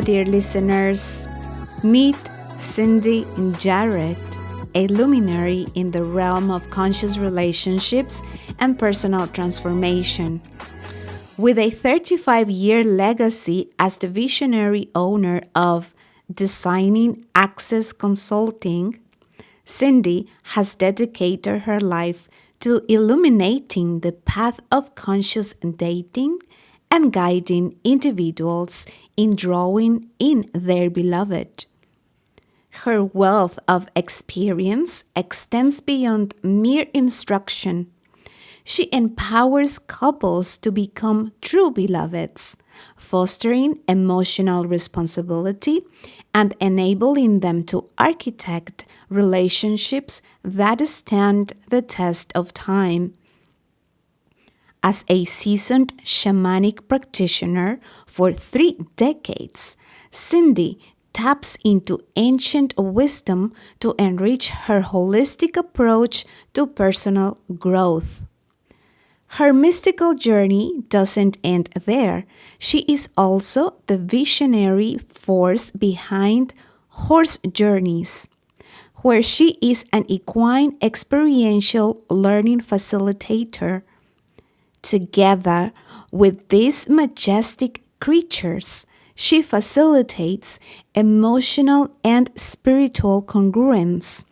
dear listeners. Meet Cindy Jarrett, a luminary in the realm of conscious relationships and personal transformation. With a 35-year legacy as the visionary owner of Designing Access Consulting, Cindy has dedicated her life to illuminating the path of conscious dating and guiding individuals in drawing in their beloved. Her wealth of experience extends beyond mere instruction. She empowers couples to become true beloveds, fostering emotional responsibility and enabling them to architect relationships that stand the test of time. As a seasoned shamanic practitioner for 3 decades, Cindy taps into ancient wisdom to enrich her holistic approach to personal growth. Her mystical journey doesn't end there. She is also the visionary force behind Horse Journeys, where she is an equine experiential learning facilitator. Together with these majestic creatures, she facilitates emotional and spiritual congruence,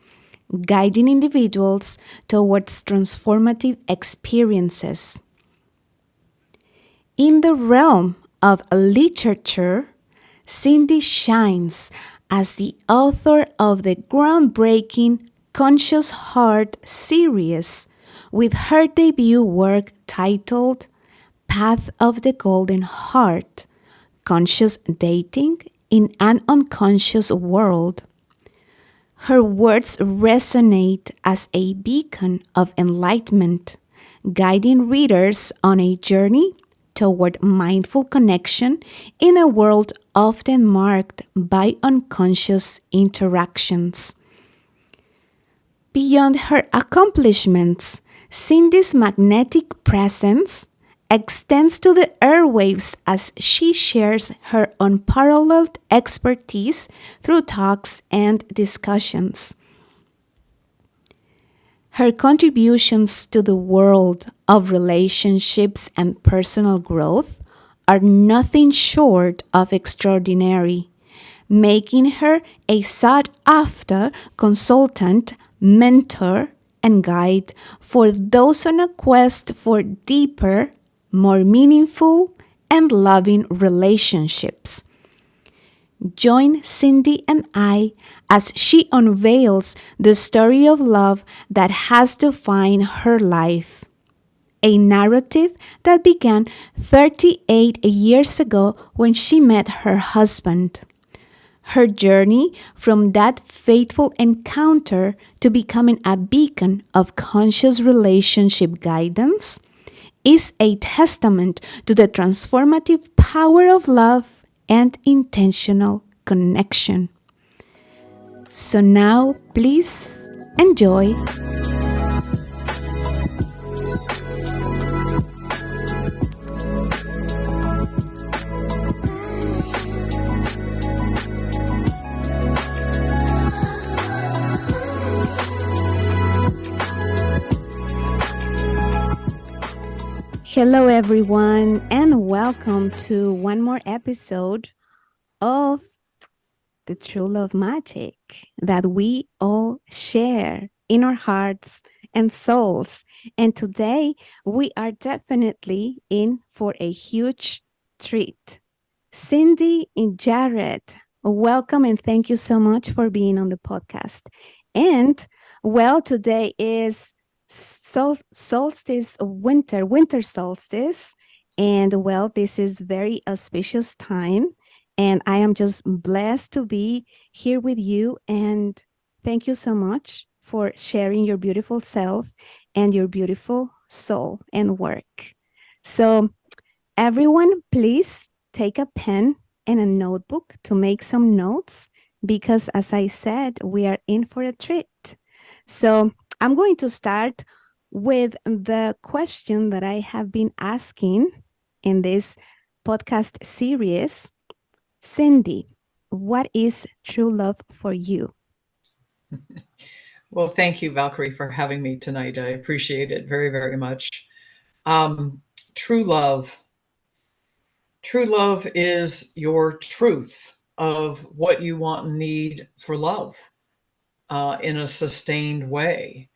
guiding individuals towards transformative experiences. In the realm of literature, Cindy shines as the author of the groundbreaking Conscious Heart series, with her debut work titled Path of the Golden Heart: Conscious Dating in an Unconscious World. Her words resonate as a beacon of enlightenment, guiding readers on a journey toward mindful connection in a world often marked by unconscious interactions. Beyond her accomplishments, Cindy's magnetic presence extends to the airwaves as she shares her unparalleled expertise through talks and discussions. Her contributions to the world of relationships and personal growth are nothing short of extraordinary, making her a sought-after consultant, mentor, and guide for those on a quest for deeper, more meaningful, and loving relationships. Join Cindy and I as she unveils the story of love that has defined her life. A narrative that began 38 years ago when she met her husband. Her journey from that fateful encounter to becoming a beacon of conscious relationship guidance is a testament to the transformative power of love and intentional connection. So now, please enjoy. Hello, everyone, and welcome to one more episode of the True Love Magic that we all share in our hearts and souls. And today we are definitely in for a huge treat. Cindy Jarrett, welcome and thank you so much for being on the podcast. And well, today is solstice of winter solstice. And well, this is very auspicious time. And I am just blessed to be here with you. And thank you so much for sharing your beautiful self and your beautiful soul and work. So everyone, please take a pen and a notebook to make some notes because as I said, we are in for a treat. So I'm going to start with the question that I have been asking in this podcast series. Cindy, what is true love for you? Well, thank you, Valkyrie, for having me tonight. I appreciate it very, very much. Um, true love. True love is your truth of what you want and need for love in a sustained way.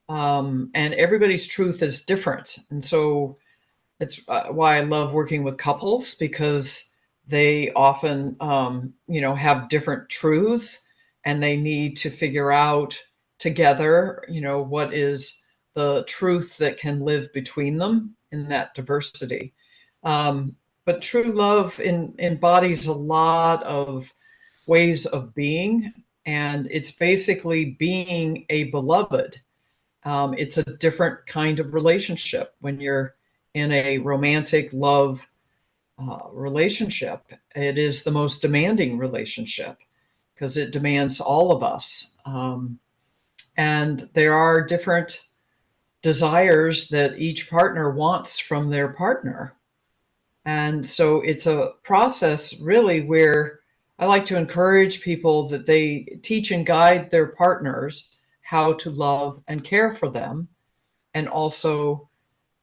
And everybody's truth is different. And so it's why I love working with couples because they often, have different truths and they need to figure out together, what is the truth that can live between them in that diversity. Um, but true love embodies a lot of ways of being, and it's basically being a beloved. It's a different kind of relationship when you're in a romantic love relationship. It is the most demanding relationship because it demands all of us. And there are different desires that each partner wants from their partner. And so it's a process really where I like to encourage people that they teach and guide their partners how to love and care for them, and also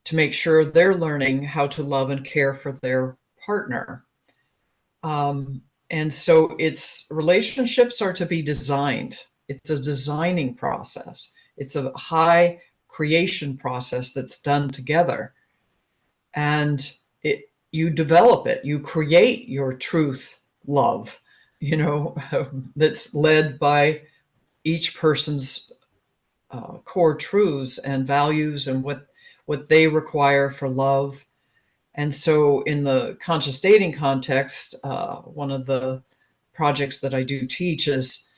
to make sure they're learning how to love and care for their partner. And so it's relationships are to be designed. It's a designing process. It's a high creation process that's done together. And you develop it, you create your truth love, that's led by each person's core truths and values and what they require for love. And so, in the conscious dating context, one of the projects that I do teach is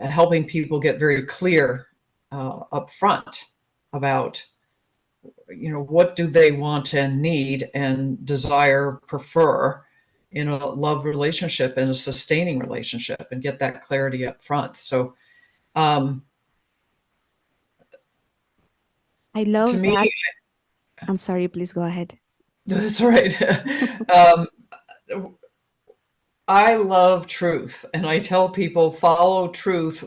helping people get very clear up front about what do they want and need and desire, prefer in a love relationship and a sustaining relationship, and get that clarity up front. So um, I to love me, that. I'm sorry, please go ahead. that's right. um, I love truth, and I tell people follow truth,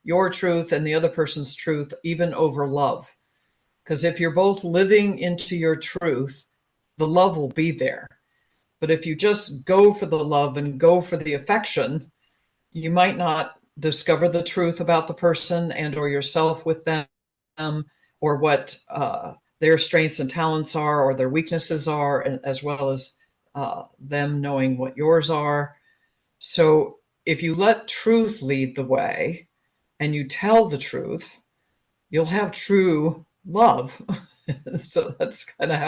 your truth and the other person's truth, even over love. Because if you're both living into your truth, the love will be there. But if you just go for the love and go for the affection, you might not discover the truth about the person and or yourself with them, or what their strengths and talents are or their weaknesses are, as well as them knowing what yours are. So if you let truth lead the way and you tell the truth, you'll have true love. So that's kind of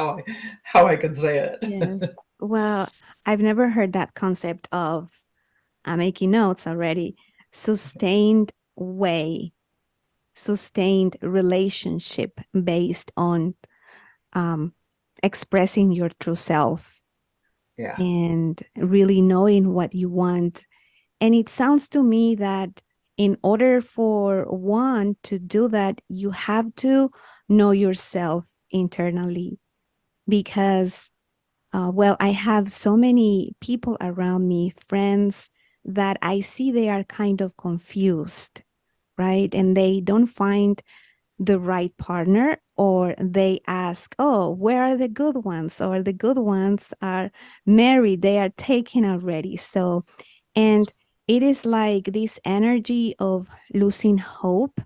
how I could say Yes. it. Well, I've never heard that concept of, I'm making notes already, sustained way, sustained relationship based on um, expressing your true self Yeah. and really knowing what you want. And it sounds to me that in order for one to do that, you have to know yourself internally because, well, I have so many people around me, friends, that I see they are kind of confused, right? And they don't find the right partner, or they ask, oh, where are the good ones? Or the good ones are married, they are taken already. So, and it is like this energy of losing hope.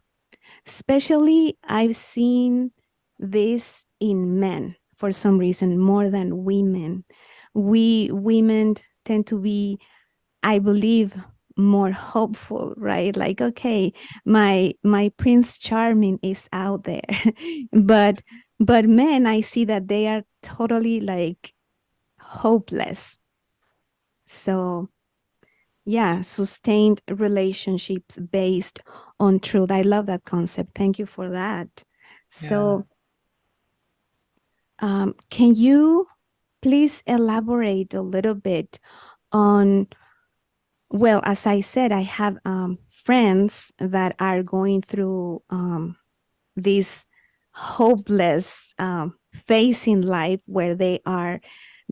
Especially, I've seen this in men for some reason more than women. We women tend to be, I believe, more hopeful, right? Like, okay, my Prince Charming is out there. but but men, I see that they are totally like hopeless. So yeah, sustained relationships based on truth. I love that concept. Thank you for that. Yeah. So can you please elaborate a little bit on, well, as I said, I have friends that are going through this hopeless phase in life where they are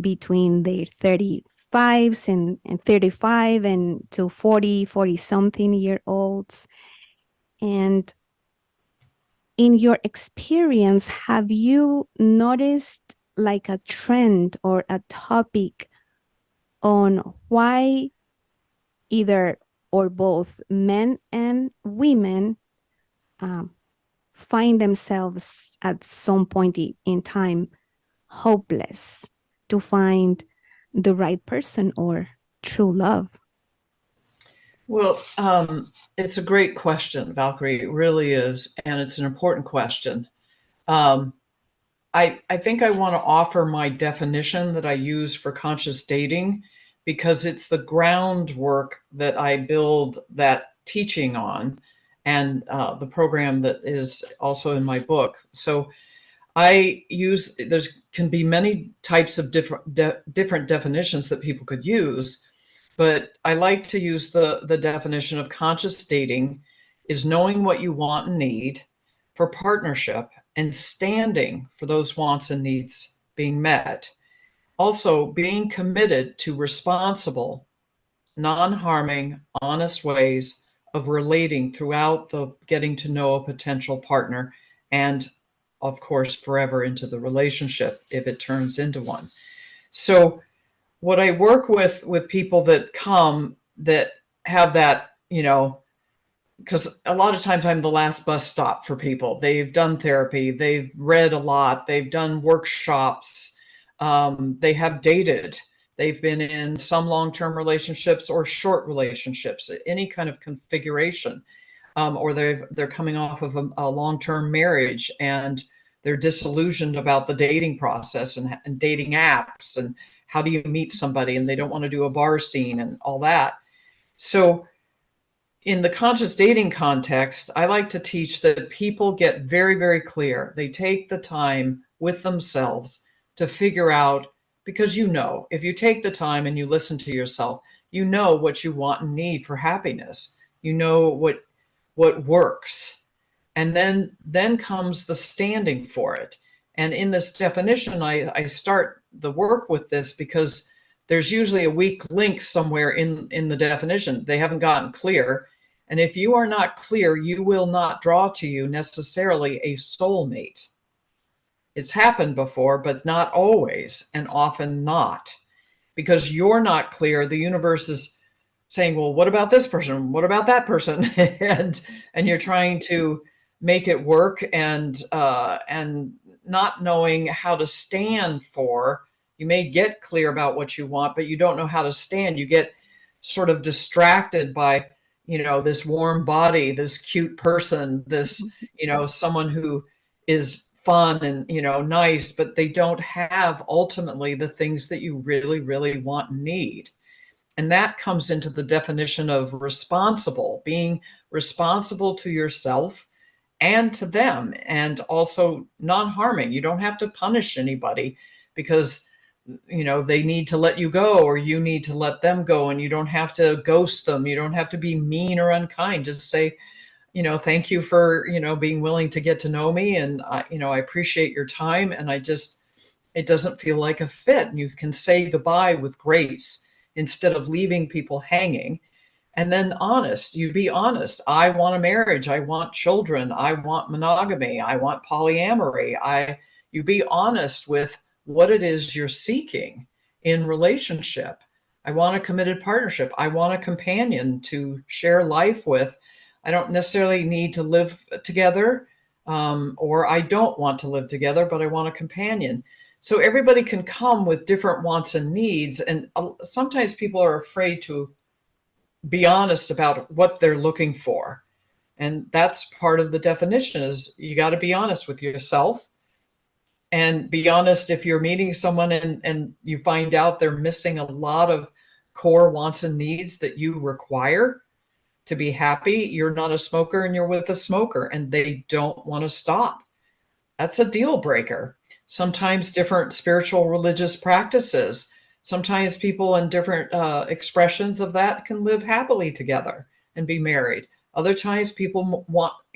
between their 30s 35s and 35 and to 40 something year olds. And in your experience, have you noticed like a trend or a topic on why either or both men and women um, find themselves at some point in time hopeless to find the right person or true love? Well, it's a great question, Valkyrie. It really is, and it's an important question. Um, I think I want to offer my definition that I use for conscious dating because it's the groundwork that I build that teaching on, and the program that is also in my book. So I use there's can be many types of different definitions that people could use, but I like to use the definition of conscious dating is knowing what you want and need for partnership and standing for those wants and needs being met. Also, being committed to responsible, non-harming, honest ways of relating throughout the getting to know a potential partner and of course forever into the relationship if it turns into one. So what I work with people that come that have that, because a lot of times I'm the last bus stop for people. They've done therapy, they've read a lot, they've done workshops, they have dated, they've been in some long-term relationships or short relationships, any kind of configuration, or they're coming off of a long-term marriage and they're disillusioned about the dating process and dating apps and how do you meet somebody and they don't want to do a bar scene and all that. So in the conscious dating context, I like to teach that people get very, very clear. They take the time with themselves to figure out, because if you take the time and you listen to yourself, you know what you want and need for happiness. You know what works. And then comes the standing for it. And in this definition, I start the work with this because there's usually a weak link somewhere in the definition. They haven't gotten clear. And if you are not clear, you will not draw to you necessarily a soulmate. It's happened before, but not always, and often not. Because you're not clear, the universe is saying, well, what about this person? What about that person? and you're trying to make it work and not knowing how to stand for. You may get clear about what you want, but you don't know how to stand. You get sort of distracted by this warm body, this cute person, this someone who is fun and nice, but they don't have ultimately the things that you really, really want and need. And that comes into the definition of responsible, being responsible to yourself and to them, and also non-harming. You don't have to punish anybody because they need to let you go or you need to let them go, and you don't have to ghost them. You don't have to be mean or unkind. Just say, thank you for, being willing to get to know me. And I appreciate your time. And it doesn't feel like a fit. And you can say goodbye with grace instead of leaving people hanging. And then you be honest. I want a marriage. I want children. I want monogamy. I want polyamory. You be honest with what it is you're seeking in relationship. I want a committed partnership. I want a companion to share life with. I don't necessarily need to live together, or I don't want to live together, but I want a companion. So everybody can come with different wants and needs. And sometimes people are afraid to be honest about what they're looking for. And that's part of the definition is you got to be honest with yourself. And be honest if you're meeting someone and you find out they're missing a lot of core wants and needs that you require to be happy. You're not a smoker and you're with a smoker and they don't want to stop. That's a deal breaker. Sometimes different spiritual religious practices, sometimes people in different expressions of that can live happily together and be married. Other times people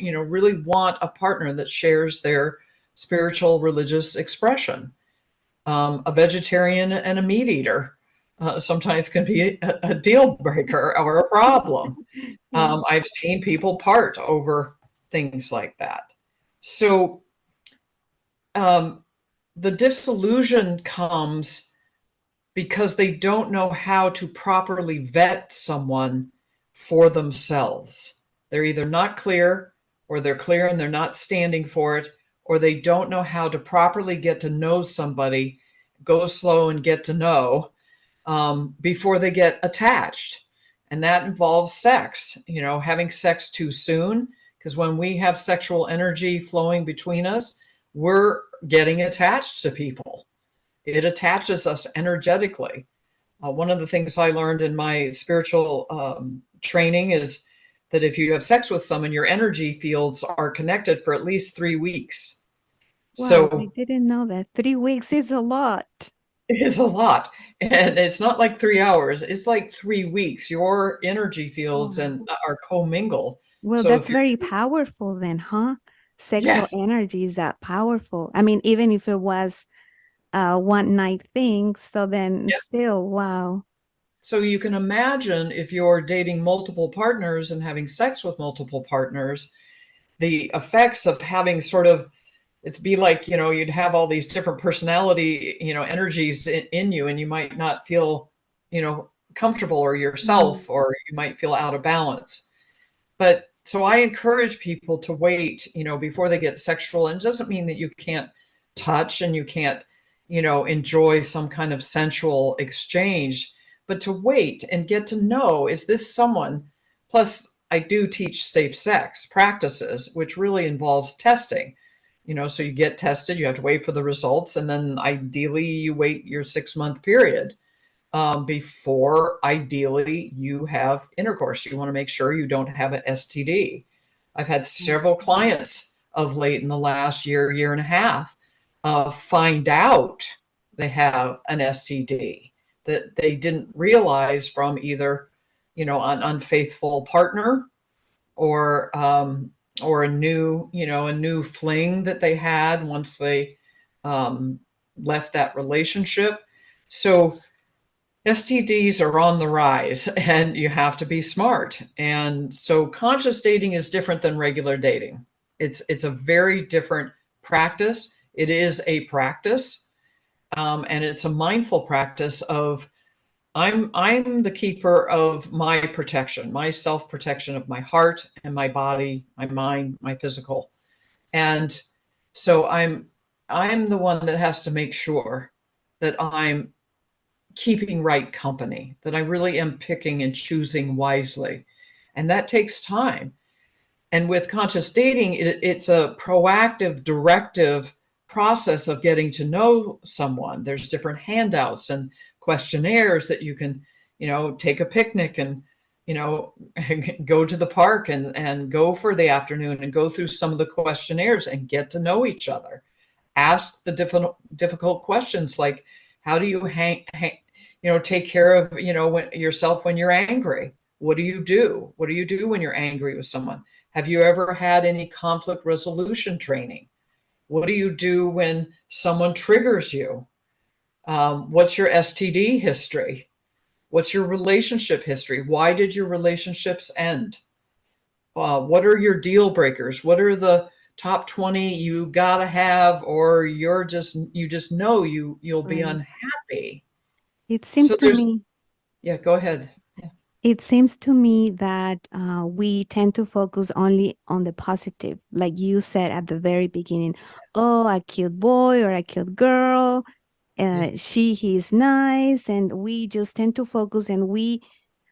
really want a partner that shares their spiritual religious expression. A vegetarian and a meat eater, sometimes can be a deal breaker or a problem. Yeah. I've seen people part over things like that. So um, the disillusion comes because they don't know how to properly vet someone for themselves. They're either not clear, or they're clear and they're not standing for it, or they don't know how to properly get to know somebody, go slow and get to know before they get attached. And that involves sex, having sex too soon. Because when we have sexual energy flowing between us, we're getting attached to people. It attaches us energetically. One of the things I learned in my spiritual training is that if you have sex with someone, your energy fields are connected for at least 3 weeks. Wow, I So didn't know that. 3 weeks is a lot. it is a lot. And it's not like 3 hours, it's like 3 weeks. Your energy fields Wow. and are commingled. Well, So that's if you're, very powerful then, huh? Sexual yes. energy is that powerful. I mean, even if it was a one night thing, so then Yeah. still, wow. So you can imagine if you're dating multiple partners and having sex with multiple partners, the effects of having sort of it's be like you'd have all these different personality energies in you, and you might not feel comfortable or Mm. yourself, or you might feel out of balance. But so I encourage people to wait before they get sexual. And it doesn't mean that you can't touch and you can't enjoy some kind of sensual exchange, but to wait and get to know, is this someone. Plus I do teach safe sex practices, which really involves testing. So you get tested, you have to wait for the results, and then ideally you wait your 6 month period before ideally you have intercourse. You want to make sure you don't have an STD. I've had several clients of late in the last year, year and a half, find out they have an STD that they didn't realize from either, an unfaithful partner, or a new fling that they had once they um, left that relationship. So STDs are on the rise, and you have to be smart. And so conscious dating is different than regular dating. It's a very different practice. It is a practice, and it's a mindful practice of I'm the keeper of my protection, my self protection of my heart and my body, my mind, my physical. And so I'm the one that has to make sure that I'm keeping right company, that I really am picking and choosing wisely. And that takes time. And with conscious dating, it's a proactive, directive process of getting to know someone. There's different handouts and questionnaires that you can, take a picnic and, you know, go to the park and go for the afternoon and go through some of the questionnaires and get to know each other. Ask the difficult questions like, how do you take care of, yourself when you're angry? What do you do? What do you do when you're angry with someone? Have you ever had any conflict resolution training? What do you do when someone triggers you? What's your STD history? What's your relationship history? Why did your relationships end? What are your deal breakers? What are the top 20 you gotta have, or you just know you'll be Right. unhappy? It seems So to there's me, yeah, go ahead. it seems to me that we tend to focus only on the positive, like you said at the very beginning. Oh, a cute boy or a cute girl. Yeah. He's nice, and we just tend to focus, and we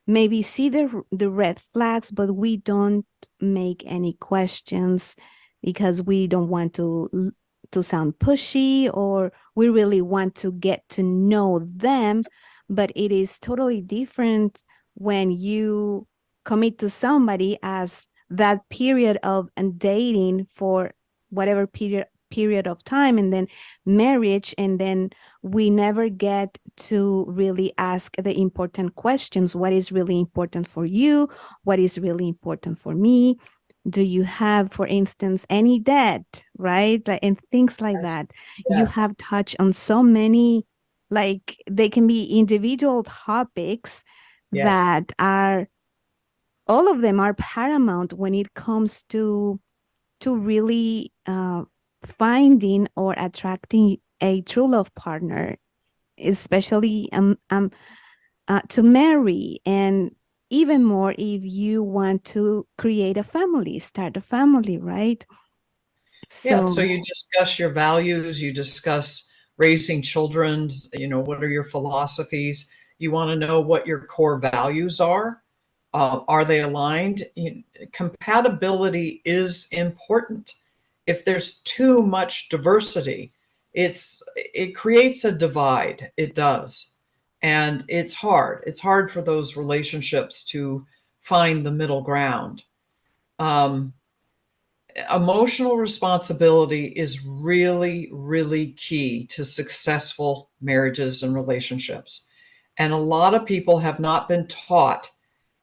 maybe see the red flags, but we don't make any questions because we don't want to sound pushy, or we really want to get to know them. But it is totally different when you commit to somebody as that period of dating for whatever period of time, and then marriage, and then we never get to really ask the important questions. What is really important for you? What is really important for me? Do you have, for instance, any debt, right? And things like Yes. that. You Yes. have touched on so many Like they can be individual topics Yes. that are, all of them are paramount when it comes to really finding or attracting a true love partner, especially to marry, and even more if you want to create a family, start a family, right? Yeah, so So you discuss your values, you discuss raising children, what are your philosophies? You want to know what your core values are. Are they aligned? Compatibility is important. If there's too much diversity, it creates a divide. It does. And it's hard. It's hard for those relationships to find the middle ground. Um, Emotional responsibility is really, really key to successful marriages and relationships. And a lot of people have not been taught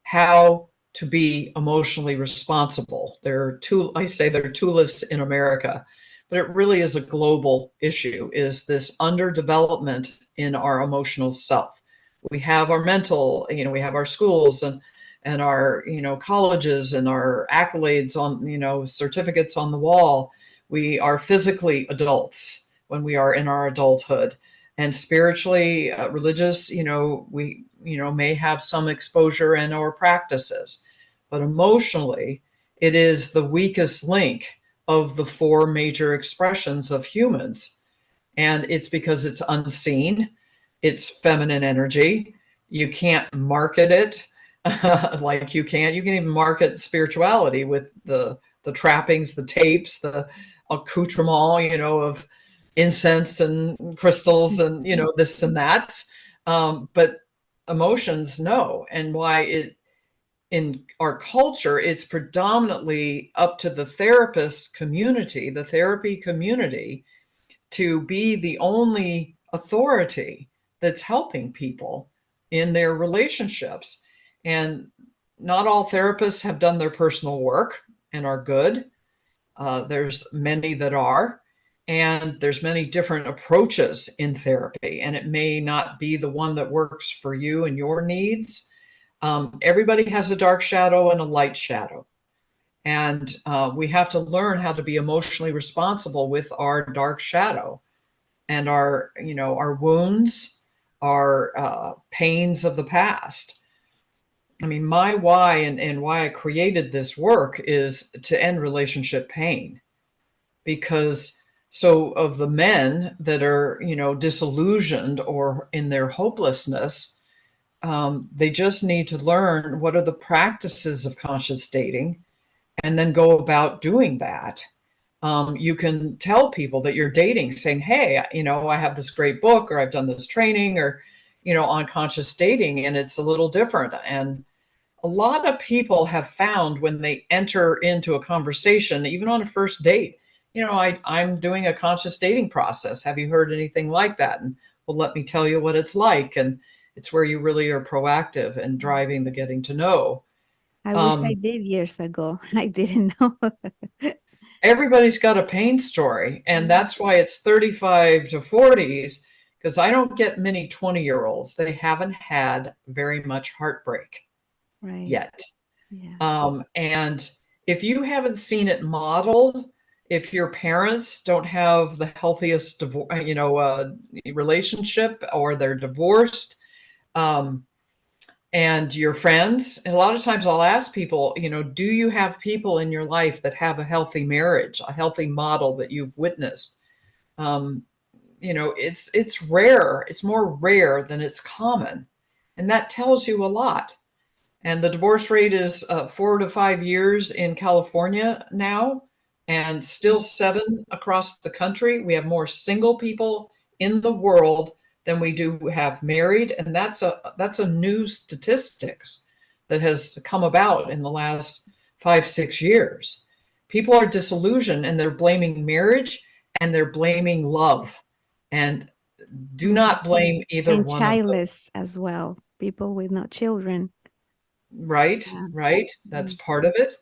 how to be emotionally responsible. I say they're toolists in America, but it really is a global issue, is this underdevelopment in our emotional self. We have our mental, we have our schools and our, colleges and our accolades on, certificates on the wall. We are physically adults when we are in our adulthood, and spiritually, religious, we, may have some exposure in our practices, but emotionally, it is the weakest link of the four major expressions of humans. And it's because it's unseen, it's feminine energy. You can't market it like you can even market spirituality with the trappings, the tapes, the accoutrement, of incense and crystals and this and that. But emotions, no. And why it in our culture, it's predominantly up to the therapist community, the therapy community, to be the only authority that's helping people in their relationships. And not all therapists have done their personal work and are good. There's many that are, and there's many different approaches in therapy, and it may not be the one that works for you and your needs. Everybody has a dark shadow and a light shadow. And we have to learn how to be emotionally responsible with our dark shadow and our wounds, our pains of the past. I mean, my why and why I created this work is to end relationship pain, because so of the men that are, disillusioned or in their hopelessness, they just need to learn what are the practices of conscious dating and then go about doing that. You can tell people that you're dating, saying, hey, I have this great book, or I've done this training, or, on conscious dating, and it's a little different. And a lot of people have found when they enter into a conversation, even on a first date, I'm doing a conscious dating process. Have you heard anything like that? And well, let me tell you what it's like. And it's where you really are proactive and driving the getting to know. I wish I Um, did years ago. I didn't know. Everybody's got a pain story, and that's why it's 35 to 40s, because I don't get many 20-year-olds. They haven't had very much heartbreak Right. yet. Yeah. And if you haven't seen it modeled, if your parents don't have the healthiest relationship, or they're divorced, um, and your friends, and a lot of times I'll ask people, do you have people in your life that have a healthy marriage, a healthy model that you've witnessed? um, it's rare. It's more rare than it's common, and that tells you a lot. And the divorce rate is 4 to 5 years in California now, and still 7 across the country. We have more single people in the world than we do have married, and that's a new statistics that has come about in the last 5, 6 years. People are disillusioned, and they're blaming marriage, and they're blaming love, and do Mhm. not blame either And one of them. childless as well. People with no children. Right, Yeah. right. That's Mhm. part of it.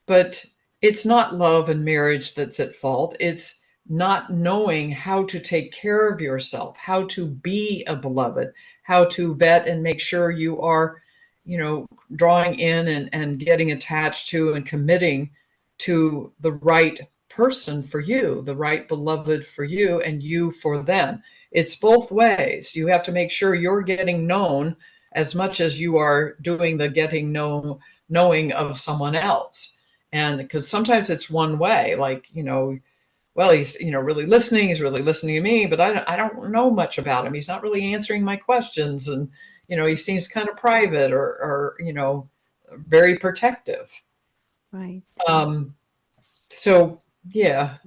But it's not love and marriage that's at fault. It's not knowing how to take care of yourself, how to be a beloved, how to vet and make sure you are, drawing in and getting attached to and committing to the right person for you, the right beloved for you, and you for them. It's both ways. You have to make sure you're getting known as much as you are doing the knowing of someone else. And because sometimes it's one way, like, well, he's, really listening. He's really listening to me, but I don't know much about him. He's not really answering my questions. And, he seems kind of private or very protective. Right. So yeah.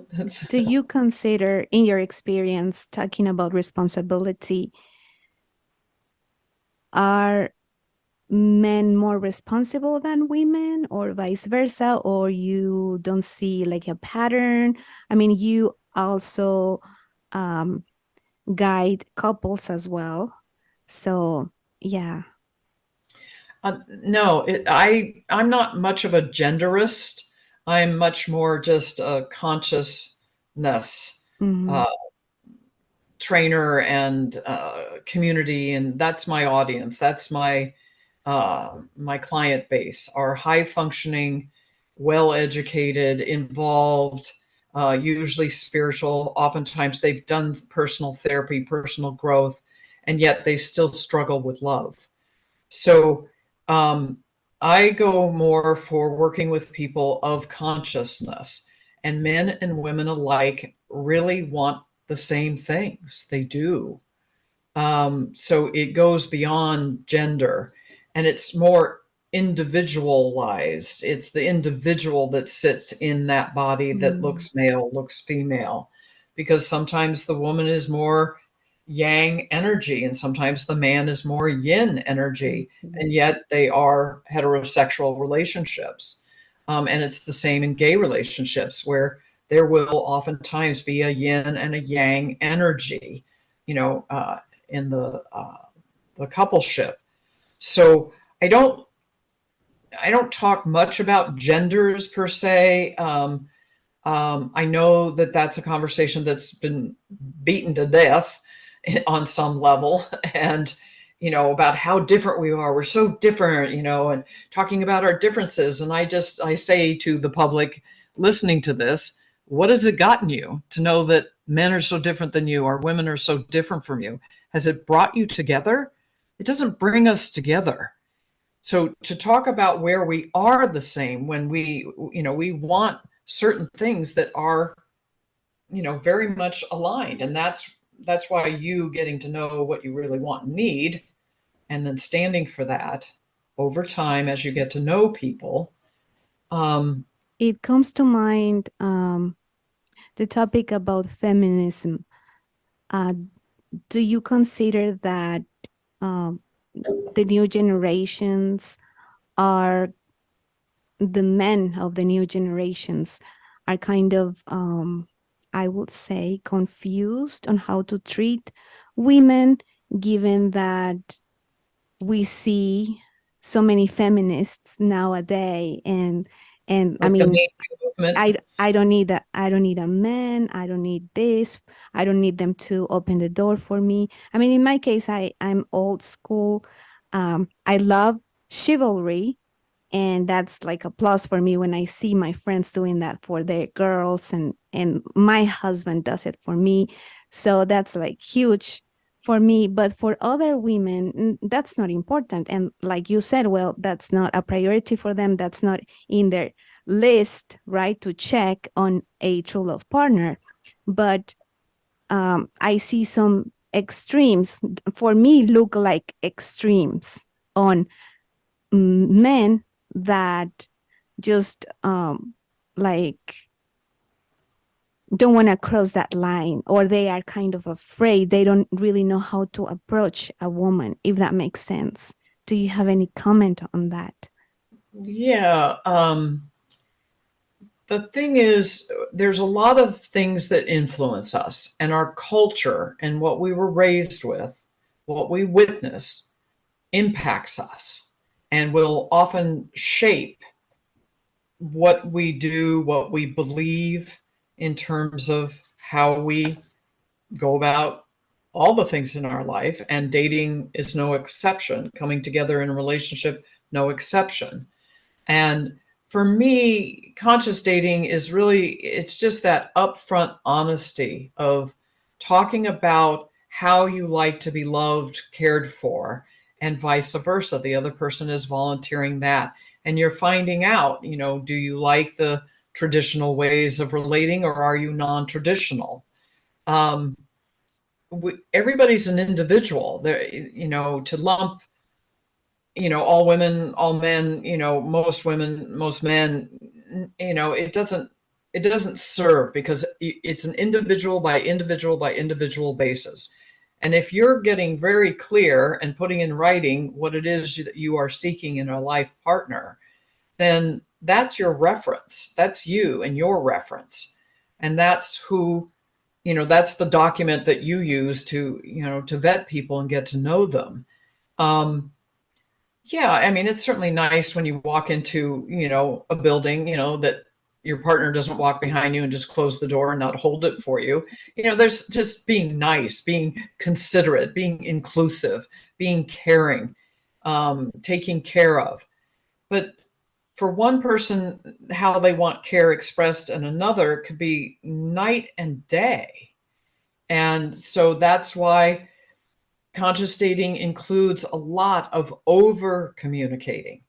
Do you consider, in your experience, talking about responsibility, are men more responsible than women or vice versa, or you don't see like a pattern? I mean, you also guide couples as well. So yeah. No, I'm not much of a genderist. I'm much more just a consciousness Mhm. uh, trainer and community, and that's my audience. That's my client base are high functioning, well educated, involved, usually spiritual. Oftentimes they've done personal therapy, personal growth, and yet they still struggle with love. So um, I go more for working with people of consciousness, and men and women alike really want the same things. They do. So it goes beyond gender and it's more individualized. It's the individual that sits in that body that Mm, looks male, looks female, because sometimes the woman is more yang energy and sometimes the man is more yin I energy, see. and yet they are heterosexual relationships. And it's the same in gay relationships where there will oftentimes be a yin and a yang energy, you know, in the coupleship. So I don't I don't talk much about genders per se. I know that that's a conversation that's been beaten to death on some level, and about how different we are. We're so different, and talking about our differences. And I say to the public listening to this, what has it gotten you to know that men are so different than you, or women are so different from you? Has it brought you together? It doesn't bring us together. So to talk about where we are the same when we want certain things that are, very much aligned. And that's why you getting to know what you really want and need, and then standing for that over time as you get to know people. Um, It comes to mind the topic about feminism. Uh, do you consider that um, the new generations are the men of the new generations are kind of, I would say, confused on how to treat women, given that we see so many feminists nowadays, and I like the mean, Me Too movement. I don't need a man. I don't need this. I don't need them to open the door for me. I mean, in my case, I'm old school. I love chivalry, and that's like a plus for me when I see my friends doing that for their girls, and my husband does it for me. So that's like huge for me. But for other women, that's not important. And like you said, well, that's not a priority for them. That's not in their list, right, to check on a true love partner. But I see some extremes, for me, look like extremes on men that just like don't want to cross that line, or they are kind of afraid. They don't really know how to approach a woman, if that makes sense. Do you have any comment on that? Yeah. The thing is, there's a lot of things that influence us and our culture and what we were raised with, what we witness impacts us and will often shape what we do, what we believe in terms of how we go about all the things in our life, and dating is no exception. Coming together in a relationship, no exception. And for me, conscious dating is really, it's just that upfront honesty of talking about how you like to be loved, cared for, and vice versa. The other person is volunteering that. And you're finding out, do you like the traditional ways of relating, or are you non-traditional? Um, Everybody's an individual. There, to lump all women, all men, most women, most men, it doesn't serve, because it's an individual by individual by individual basis. And if you're getting very clear and putting in writing what it is that you are seeking in a life partner, then that's your reference. That's you and your reference. And that's who, that's the document that you use to vet people and get to know them. Yeah, I mean, it's certainly nice when you walk into, a building, that your partner doesn't walk behind you and just close the door and not hold it for you. There's just being nice, being considerate, being inclusive, being caring, taking care of. But for one person, how they want care expressed, and another could be night and day. And so that's why conscious dating includes a lot of over communicating.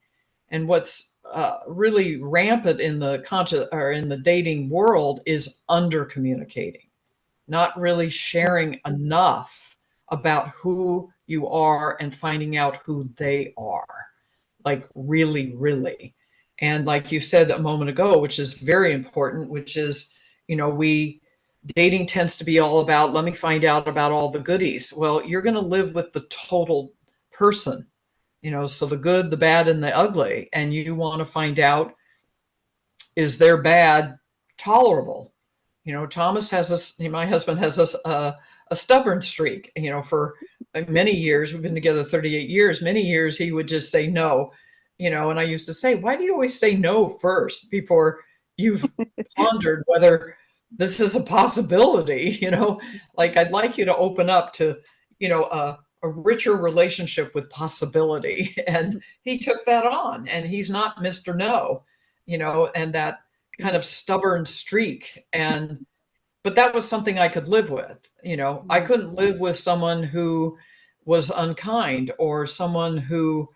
And what's really rampant in the conscious or in the dating world is under communicating, not really sharing enough about who you are and finding out who they are, like really, really. And like you said a moment ago, which is very important, which is, we dating tends to be all about, let me find out about all the goodies. Well, you're going to live with the total person, so the good, the bad, and the ugly. And you want to find out, is their bad tolerable? Thomas has my husband has a stubborn streak, for many years. We've been together 38 years. Many years he would just say no, and I used to say, why do you always say no first before you've pondered whether this is a possibility? Like, I'd like you to open up to, a richer relationship with possibility. And he took that on, and he's not Mr. No, and that kind of stubborn streak. But that was something I could live with. I couldn't live with someone who was unkind, or someone who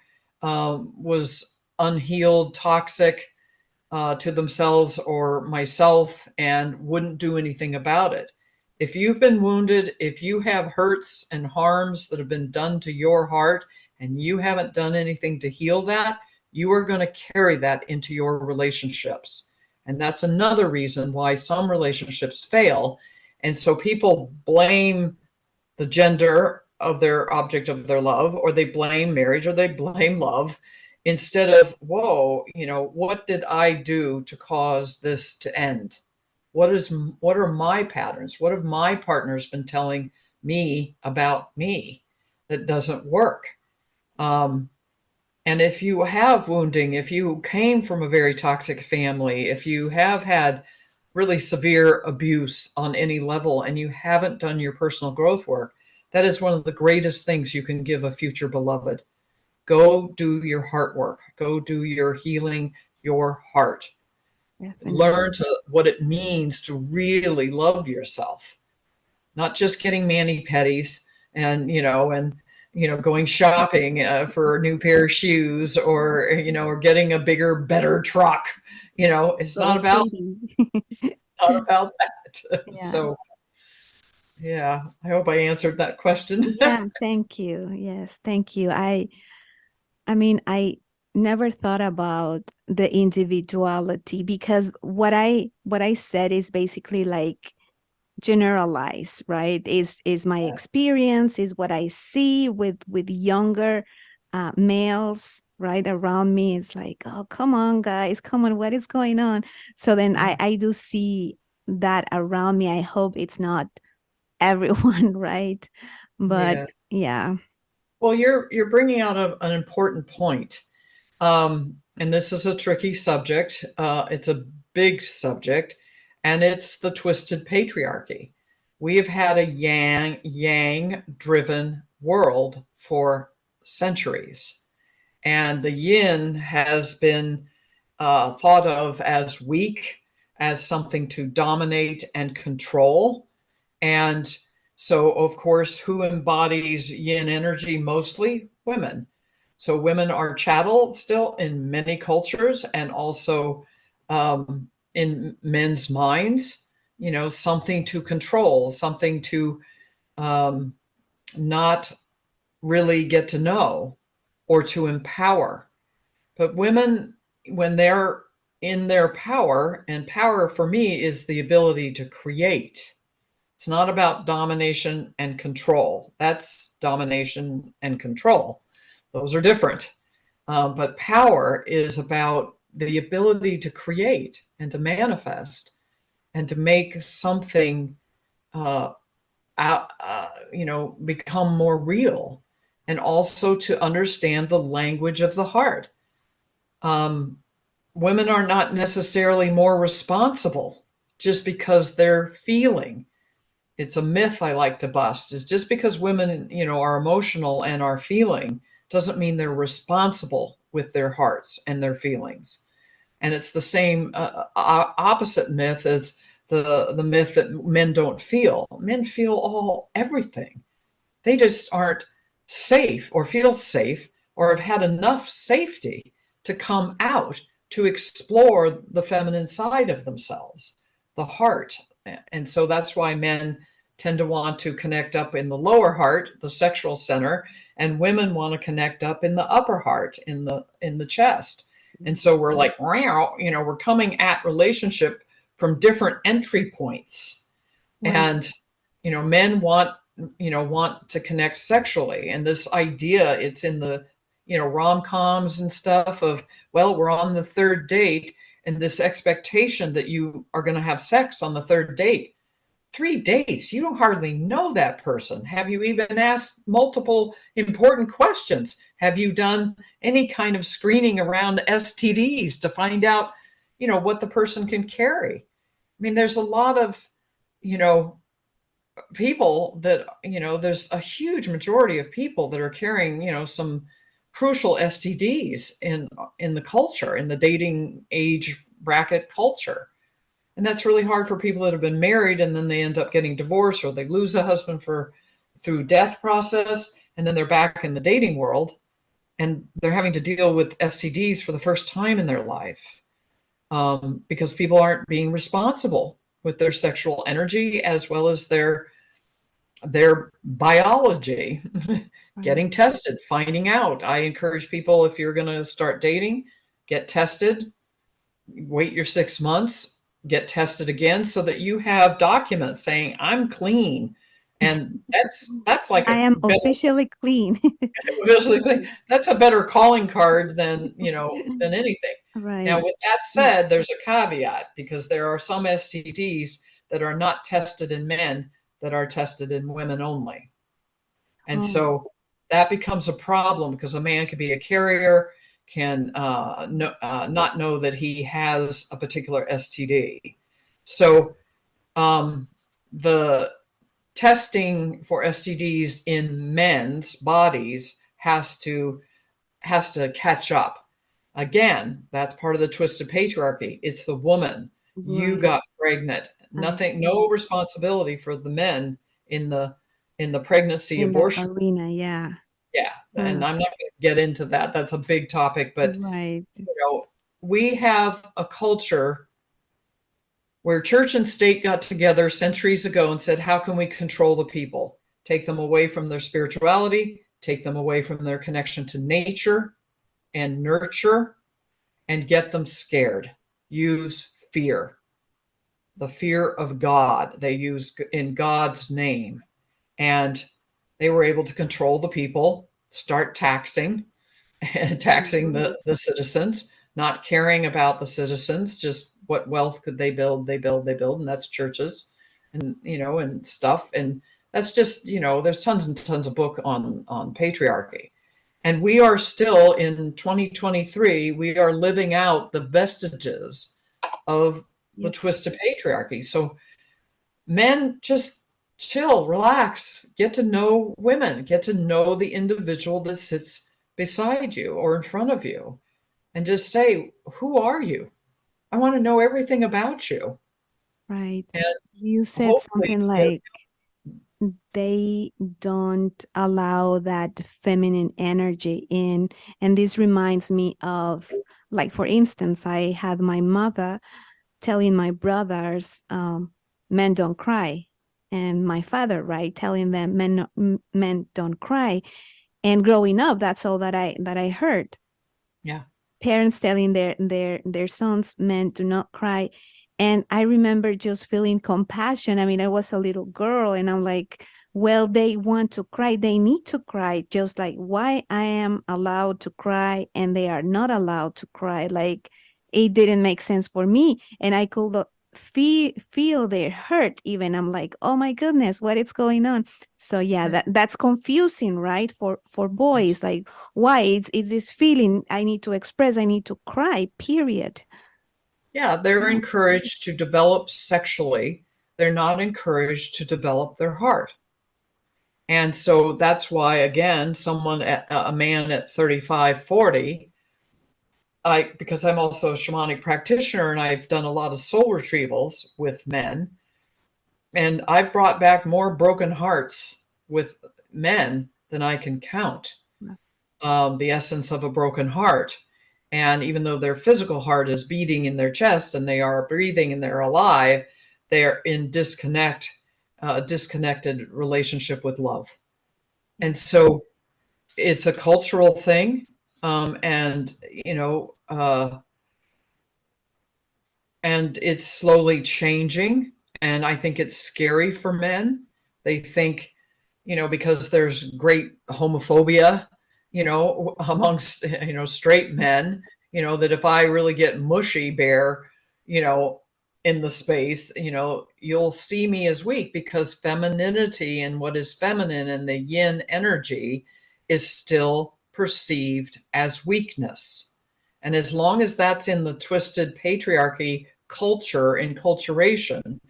was unhealed, toxic, to themselves or myself, and wouldn't do anything about it. If you've been wounded, if you have hurts and harms that have been done to your heart, and you haven't done anything to heal that, you are going to carry that into your relationships. And that's another reason why some relationships fail. And so people blame the gender of their object of their love, or they blame marriage, or they blame love, instead of, whoa, what did I do to cause this to end? What are my patterns? What have my partners been telling me about me that doesn't work? And if you have wounding, if you came from a very toxic family, if you have had really severe abuse on any level, and you haven't done your personal growth work, that is one of the greatest things you can give a future beloved. Go do your heart work. Go do your healing, your heart. Definitely. Learn what it means to really love yourself, not just getting mani-pedis and going shopping for a new pair of shoes, or getting a bigger, better truck. It's not about that. Yeah. So yeah, I hope I answered that question. Yeah, thank you. Yes, thank you. I mean, I never thought about the individuality, because what I said is basically like generalize, right? Is my experience, is what I see with younger males, right, around me. It's like, oh, come on, guys, come on, what is going on? So then I do see that around me. I hope it's not everyone, right? But Yeah. yeah. Well, you're bringing out an important point. And this is a tricky subject. It's a big subject. and it's the twisted patriarchy. We have had a yang driven world for centuries, and the yin has been thought of as weak, as something to dominate and control. And so, of course, who embodies yin energy mostly? Women. So women are chattel still in many cultures, and also in men's minds, something to control, something to um, not really get to know or to empower. But women, when they're in their power, and power for me is the ability to create. It's not about domination and control. That's domination and control. Those are different. But power is about the ability to create and to manifest and to make something, uh, become more real, and also to understand the language of the heart. Um, Women are not necessarily more responsible just because they're feeling. It's a myth I like to bust. Is just because women, are emotional and are feeling doesn't mean they're responsible with their hearts and their feelings. And it's the same opposite myth as the myth that men don't feel. Men feel everything. They just aren't safe or feel safe or have had enough safety to come out to explore the feminine side of themselves, the heart. And so that's why men tend to want to connect up in the lower heart, the sexual center, and women want to connect up in the upper heart, in the chest. And so we're like, we're coming at relationship from different entry points. Right. And men want to connect sexually, and this idea, it's in the rom-coms and stuff of, well, we're on the third date, and this expectation that you are going to have sex on the third date. 3 dates, you don't hardly know that person. Have you even asked multiple important questions? Have you done any kind of screening around STDs to find out what the person can carry? I mean, there's a lot of people that there's a huge majority of people that are carrying some crucial STDs in the culture, in the dating age bracket culture. And that's really hard for people that have been married and then they end up getting divorced, or they lose a husband through death process, and then they're back in the dating world and they're having to deal with STDs for the first time in their life, because people aren't being responsible with their sexual energy as well as their biology. Getting tested, finding out. I encourage people, if you're going to start dating, get tested, wait your 6 months, get tested again, so that you have documents saying I'm clean. And that's like I am officially clean. officially clean. That's a better calling card than anything. Right. Now, with that said, there's a caveat, because there are some STDs that are not tested in men, that are tested in women only. And so that becomes a problem, because a man can be a carrier, can not know that he has a particular STD. So the testing for STDs in men's bodies has to catch up. Again, that's part of the twisted patriarchy. It's the woman. Right. You got pregnant. Nothing, no responsibility for the men in the pregnancy abortion arena. Yeah. Yeah. And I'm not going to get into that. That's a big topic, but right. We have a culture where church and state got together centuries ago and said, how can we control the people? Take them away from their spirituality, take them away from their connection to nature and nurture, and get them scared. Use fear. The fear of God. They use in God's name. And they were able to control the people, start taxing the citizens, not caring about the citizens, just what wealth could they build, and that's churches and and stuff. And that's just, there's tons and tons of book on patriarchy. And we are still in 2023, we are living out the vestiges of the Yep. twist of patriarchy. So men, just chill, relax, get to know women, get to know the individual that sits beside you or in front of you, and just say, who are you? I want to know everything about you. Right. And You said hopefully, something like they don't allow that feminine energy in. And this reminds me of, like, for instance, I had my mother telling my brothers, men don't cry. And my father, right, telling them men don't cry. And growing up, that's all that I heard. yeah, Parents telling their sons, men do not cry. And I remember just feeling compassion. I mean, I was a little girl and I'm like, well, they want to cry, they need to cry, just like why I am allowed to cry and they are not allowed to cry. Like, it didn't make sense for me, and I could feel their hurt even. I'm like, oh my goodness, what is going on? So yeah, that's confusing, right, for boys. Like, why? It's this feeling I need to express, I need to cry, period. yeah, they're Yeah. encouraged to develop sexually. They're not encouraged to develop their heart. And so that's why, again, a man at 35, 40, because I'm also a shamanic practitioner and I've done a lot of soul retrievals with men, and I've brought back more broken hearts with men than I can count. The essence of a broken heart. And even though their physical heart is beating in their chest and they are breathing and they're alive, they are in disconnected relationship with love. And so it's a cultural thing. And, and it's slowly changing. And I think it's scary for men. They think, because there's great homophobia, amongst, straight men, that if I really get mushy bear, you know, in the space, you'll see me as weak, because femininity and what is feminine and the yin energy is still perceived as weakness. And as long as that's in the twisted patriarchy culture and culturation,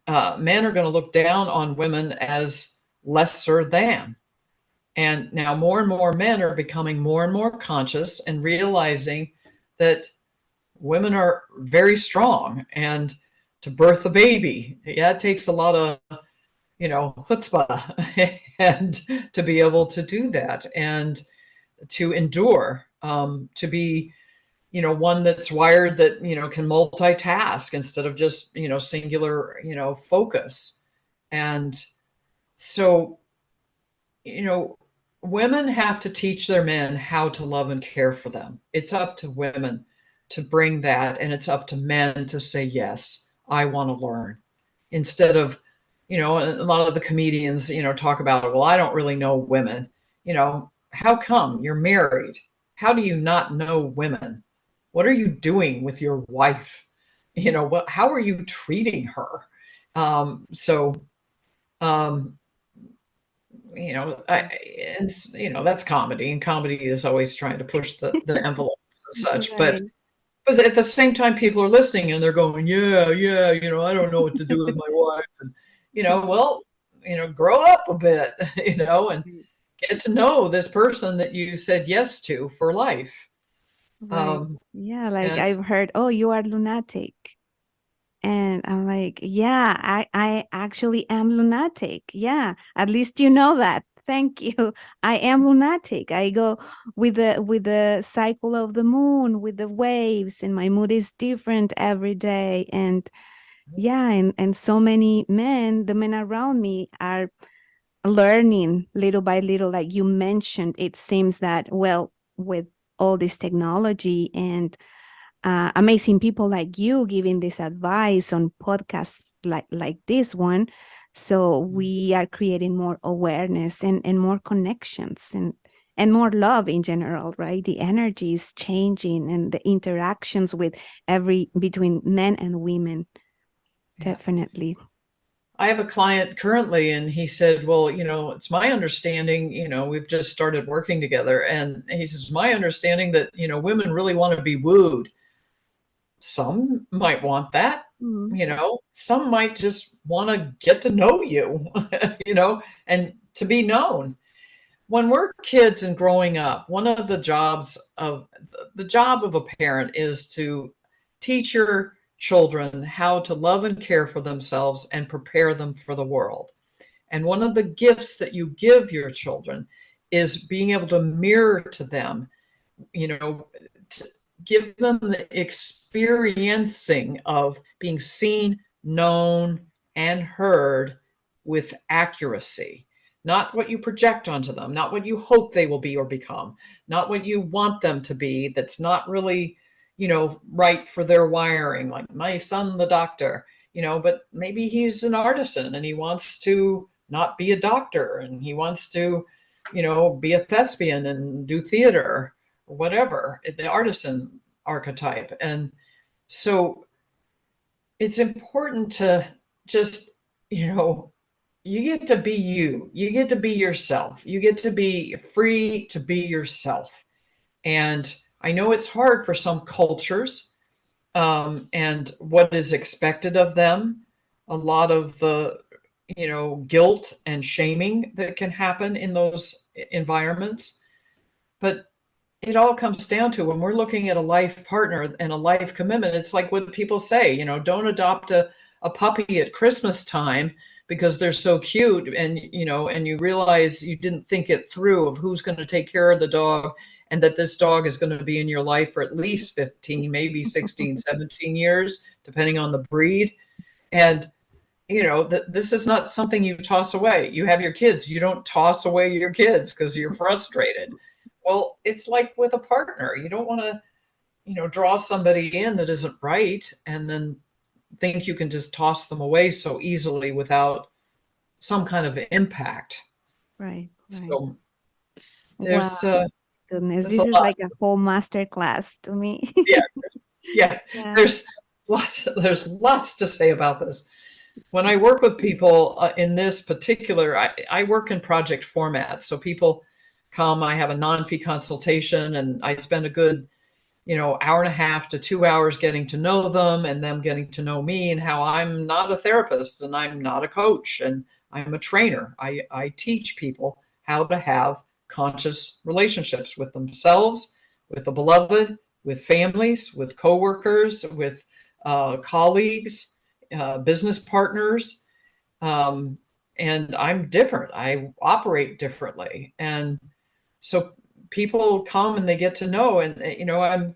men are going to look down on women as lesser than. And now more and more men are becoming more and more conscious and realizing that women are very strong, and to birth a baby, yeah, it takes a lot of, chutzpah and to be able to do that and to endure, to be, one that's wired that, can multitask instead of just, singular, focus. And so, you know, women have to teach their men how to love and care for them. It's up to women to bring that, and it's up to men to say, yes, I want to learn. Instead of, a lot of the comedians, talk about, well, I don't really know women. How come you're married? How do you not know women? What are you doing with your wife? How are you treating her? So, um, and that's comedy, and comedy is always trying to push the envelope and such. But Right. at the same time, people are listening and they're going, yeah, yeah, I don't know what to do with my wife, and well, grow up a bit, and get to know this person that you said yes to for life. Right. Um, Yeah, like and I've heard, oh, you are lunatic. And I'm like, yeah, I actually am lunatic. Yeah, at least you know that. Thank you. I am lunatic. I go with the cycle of the moon, with the waves, and my mood is different every day. And yeah, and so many men, the men around me are learning little by little. Like you mentioned, it seems that, well, with all this technology and amazing people like you giving this advice on podcasts like this one, so we are creating more awareness and more connections and more love in general, right? The energy is changing and the interactions with every between men and women, yeah. definitely. I have a client currently, and he said, well, it's my understanding, we've just started working together. And he says, my understanding that, women really want to be wooed. some might want that, Mm. some might just want to get to know you, and to be known. When we're kids and growing up, one of the job of a parent is to teach your children how to love and care for themselves and prepare them for the world. And one of the gifts that you give your children is being able to mirror to them, to give them the experiencing of being seen, known, and heard with accuracy. Not what you project onto them, not what you hope they will be or become, not what you want them to be that's not really, right for their wiring, like my son, the doctor, but maybe he's an artisan and he wants to not be a doctor and he wants to, be a thespian and do theater or whatever, the artisan archetype. And so it's important to just, you get to be you. You get to be yourself. You get to be free to be yourself. And I know it's hard for some cultures, and what is expected of them. A lot of the, guilt and shaming that can happen in those environments. But it all comes down to when we're looking at a life partner and a life commitment, it's like what people say, don't adopt a puppy at Christmas time because they're so cute, and you realize you didn't think it through of who's going to take care of the dog, and that this dog is going to be in your life for at least 15, maybe 16, 17 years, depending on the breed. And this is not something you toss away. You have your kids, you don't toss away your kids because you're frustrated. Well, it's like with a partner. You don't want to, draw somebody in that isn't right and then think you can just toss them away so easily without some kind of impact. Right. So Wow. there's Goodness, there's a this is lot. like a whole master class to me. Yeah, yeah. Yeah. There's lots to say about this. When I work with people in this particular, I work in project format. So people come, I have a non-fee consultation, and I spend a good, hour and a half to 2 hours getting to know them and them getting to know me and how I'm not a therapist and I'm not a coach and I'm a trainer. I teach people how to have conscious relationships with themselves, with the beloved, with families, with coworkers, with colleagues, business partners. And I'm different. I operate differently. And so people come and they get to know, and I'm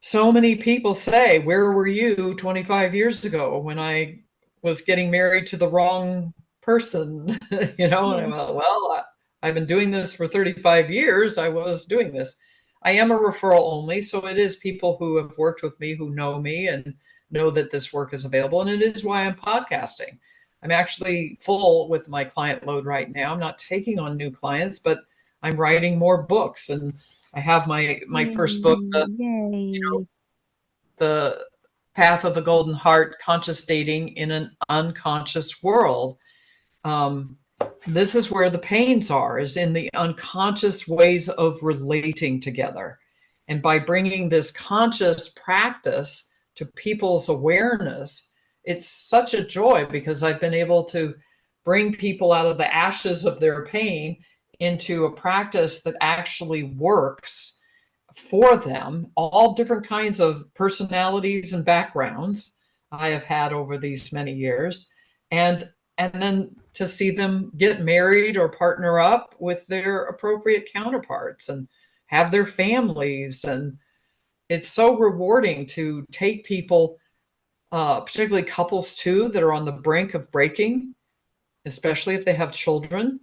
so many people say, where were you 25 years ago when I was getting married to the wrong person? And I'm Yes. like, well, I've been doing this for 35 years. I was doing this. I am a referral only, so it is people who have worked with me who know me and know that this work is available, and it is why I'm podcasting. I'm actually full with my client load right now. I'm not taking on new clients, but I'm writing more books, and I have my first book, Yay. Yay. the Path of the Golden Heart: Conscious Dating in an Unconscious World. Um, this is where the pains are, is in the unconscious ways of relating together. And by bringing this conscious practice to people's awareness, it's such a joy because I've been able to bring people out of the ashes of their pain into a practice that actually works for them, all different kinds of personalities and backgrounds I have had over these many years. And then to see them get married or partner up with their appropriate counterparts and have their families. And it's so rewarding to take people, particularly couples too, that are on the brink of breaking, especially if they have children,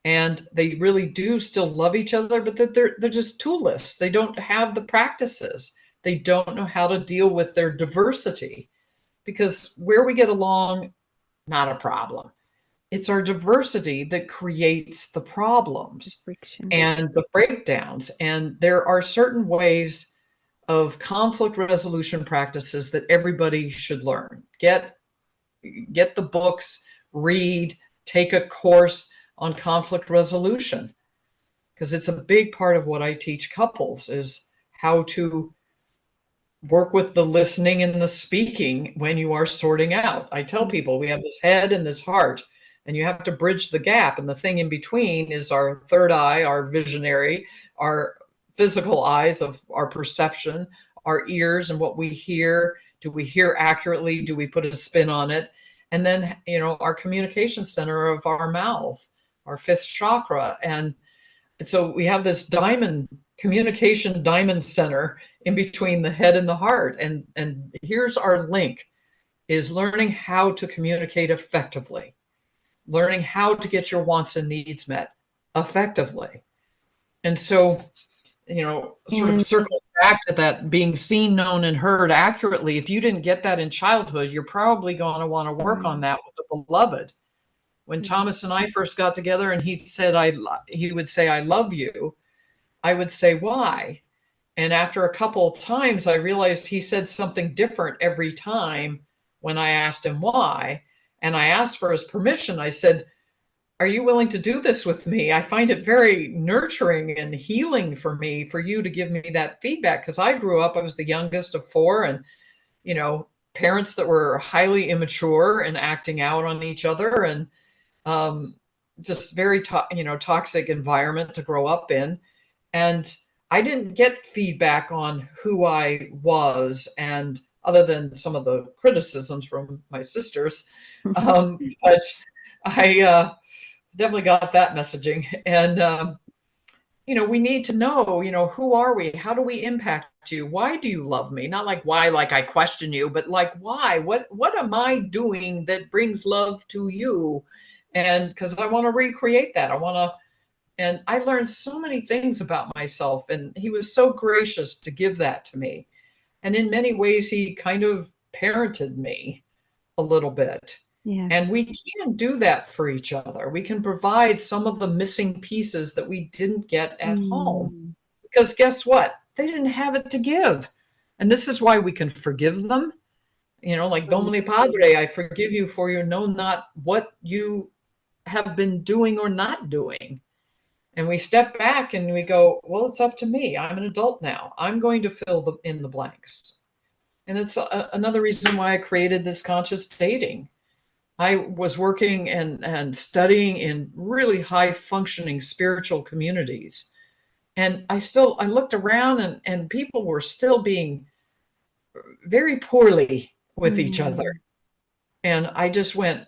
and they really do still love each other, but that they're just toolless. They don't have the practices. They don't know how to deal with their diversity, because where we get along, not a problem. It's our diversity that creates the problems Friction. and the breakdowns. And there are certain ways of conflict resolution practices that everybody should learn. Get the books, read, take a course on conflict resolution, because it's a big part of what I teach couples is how to work with the listening and the speaking when you are sorting out. I tell people we have this head and this heart, and you have to bridge the gap. And the thing in between is our third eye, our visionary, our physical eyes of our perception, our ears and what we hear. Do we hear accurately? Do we put a spin on it? And then, our communication center of our mouth, our fifth chakra. And so we have this communication diamond center in between the head and the heart. And here's our link, is learning how to communicate effectively, learning how to get your wants and needs met effectively. And so, sort of circle back to that being seen, known, and heard accurately. If you didn't get that in childhood, you're probably going to want to work on that with the beloved. When Thomas and I first got together and he would say, "I love you," I would say, "Why?" And after a couple of times, I realized he said something different every time when I asked him why. And I asked for his permission. I said, "Are you willing to do this with me? I find it very nurturing and healing for me for you to give me that feedback." Because I grew up, I was the youngest of four, and, parents that were highly immature and acting out on each other, and just very, toxic environment to grow up in. And I didn't get feedback on who I was, and other than some of the criticisms from my sisters, but I definitely got that messaging. And we need to know, who are we? How do we impact you? Why do you love me? Not like why, like I question you, but like why? What am I doing that brings love to you? And because I want to recreate that, and I learned so many things about myself, and he was so gracious to give that to me. And in many ways, he kind of parented me a little bit. Yes. And we can do that for each other. We can provide some of the missing pieces that we didn't get at home. Because guess what? They didn't have it to give. And this is why we can forgive them. Like Domine Padre, I forgive you for you know not what you have been doing or not doing. And we step back and we go, well, it's up to me. I'm an adult now. I'm going to fill in the blanks. And it's another reason why I created this conscious dating. I was working and studying in really high functioning spiritual communities. And I looked around and people were still being very poorly with each other. And I just went,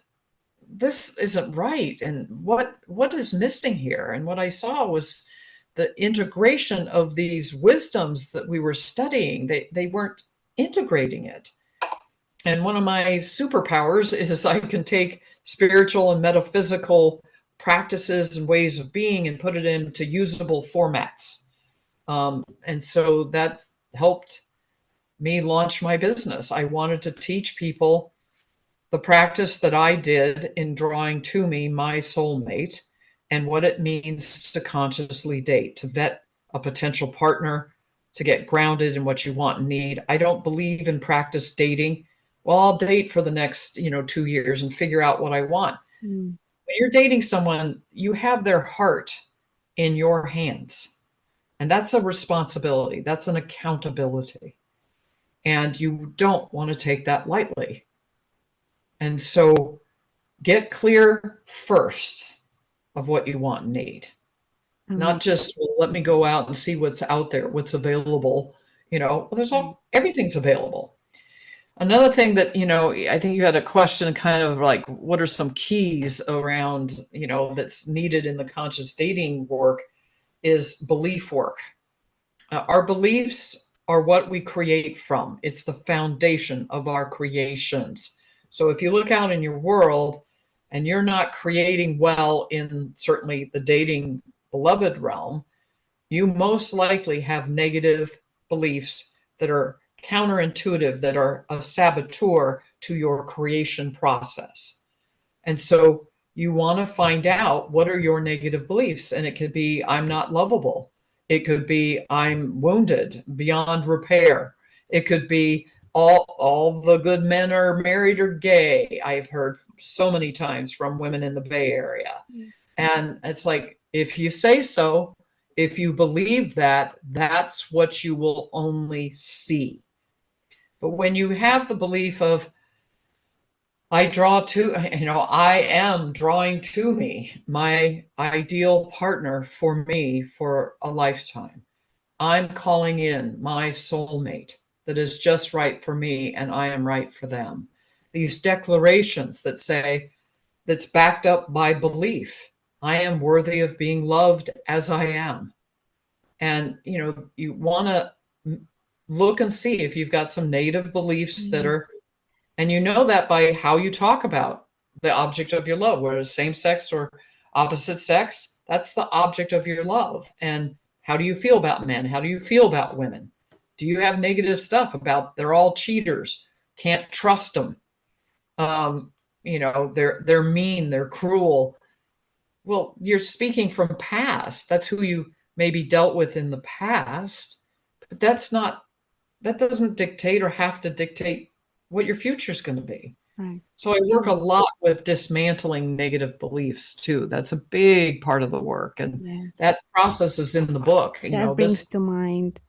this isn't right. And what is missing here? And what I saw was the integration of these wisdoms that we were studying. They weren't integrating it. And one of my superpowers is I can take spiritual and metaphysical practices and ways of being and put it into usable formats. And so that helped me launch my business. I wanted to teach people the practice that I did in drawing to me my soulmate and what it means to consciously date, to vet a potential partner, to get grounded in what you want and need. I don't believe in practice dating. Well, I'll date for the next, 2 years and figure out what I want. When you're dating someone, you have their heart in your hands. And that's a responsibility. That's an accountability. And you don't want to take that lightly. And so get clear first of what you want and need. Not just, well, let me go out and see what's out there, what's available. Everything's available. Another thing that, I think you had a question kind of like, what are some keys around, that's needed in the conscious dating work is belief work. Our beliefs are what we create from. It's the foundation of our creations. So if you look out in your world and you're not creating well in certainly the dating beloved realm, you most likely have negative beliefs that are counterintuitive, that are a saboteur to your creation process. And so you want to find out what are your negative beliefs. And it could be, I'm not lovable. It could be, I'm wounded beyond repair. It could be, all the good men are married or gay. I've heard so many times from women in the Bay Area. And it's like, if you say so, if you believe that, that's what you will only see. But when you have the belief of, I draw to, I am drawing to me my ideal partner for me for a lifetime. I'm calling in my soulmate that is just right for me and I am right for them. These declarations that say, that's backed up by belief. I am worthy of being loved as I am. And, you want to look and see if you've got some negative beliefs that Yeah. are, and you know that by how you talk about the object of your love, whether it's same sex or opposite sex, that's the object of your love. And how do you feel about men? How do you feel about women? Do you have negative stuff about they're all cheaters? Can't trust them. They're mean, they're cruel. Well, you're speaking from past. That's who you maybe dealt with in the past. But that doesn't dictate or have to dictate what your future is going to be. Right. So I work a lot with dismantling negative beliefs too. That's a big part of the work. And that Yes. process is in the book. That brings to mind.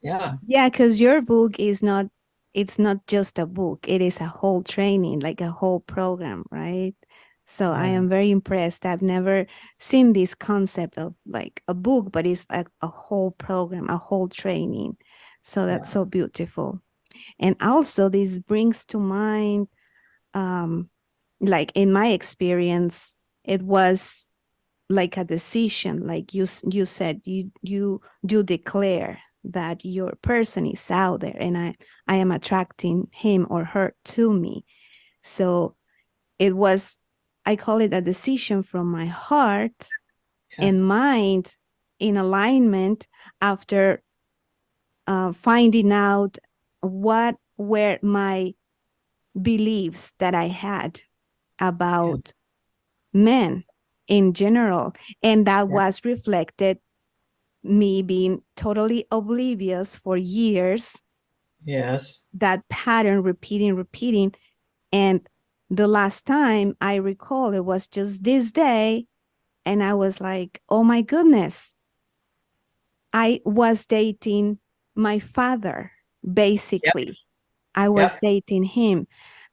Yeah, Yeah, because your book is not, it's not just a book. It is a whole training, like a whole program, right? So I yeah, am very impressed. I've never seen this concept of like a book, but it's like a whole program, a whole training. So that's yeah, so beautiful. And also this brings to mind, um, like in my experience, it was like a decision, like you said, you declare that your person is out there and I am attracting him or her to me. So it was, I call it a decision from my heart yeah, and mind in alignment after finding out what were my beliefs that I had yeah, about men in general, and that yeah. was reflected me being totally oblivious for years, Yes. that pattern repeating. And the last time I recall, it was just this day. And I was like, oh my goodness, I was dating my father, Yep. basically. I was Yep. dating him.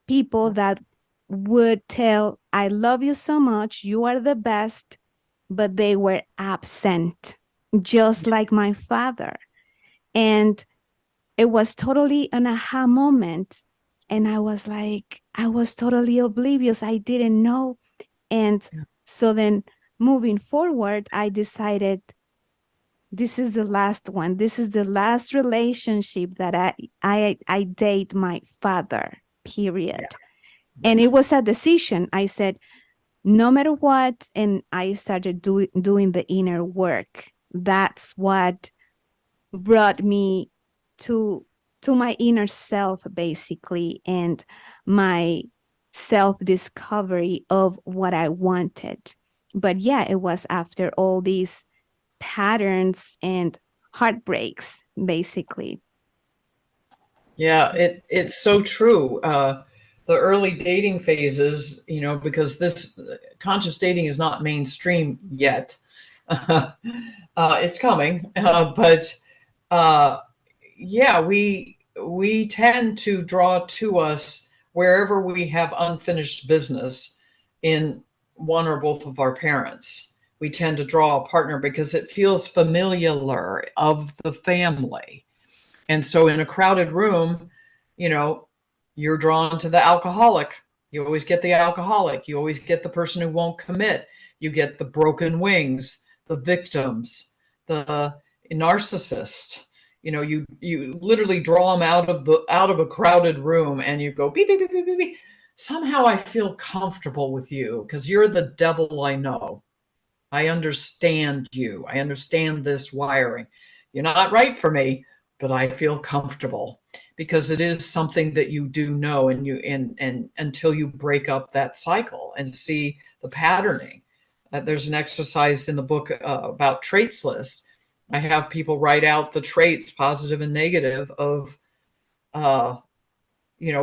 People that would tell, I love you so much, you are the best, but they were absent, just like my father. And it was totally an aha moment. And I was like, I was totally oblivious. I didn't know. And Yeah. so then moving forward, I decided this is the last one. This is the last relationship that I date my father, period. And Yeah. it was a decision. I said, no matter what, and I started doing the inner work. That's what brought me to my inner self, basically, and my self discovery of what I wanted. But yeah, it was after all these patterns and heartbreaks, basically. Yeah, it's so true. The early dating phases, because this conscious dating is not mainstream yet. It's coming, but uh, yeah, we tend to draw to us wherever we have unfinished business in one or both of our parents. We tend to draw a partner because it feels familiar of the family. And so in a crowded room, you know, you're drawn to the alcoholic. You always get the alcoholic. You always get the person who won't commit. You get the broken wings, the victims, the narcissist. You literally draw them out of a crowded room, and you go beep beep beep beep beep. Beep. Somehow I feel comfortable with you because you're the devil I know. I understand you. I understand this wiring. You're not right for me, but I feel comfortable because it is something that you do know, and until you break up that cycle and see the patterning. There's an exercise in the book about traits lists. I have people write out the traits, positive and negative, of uh,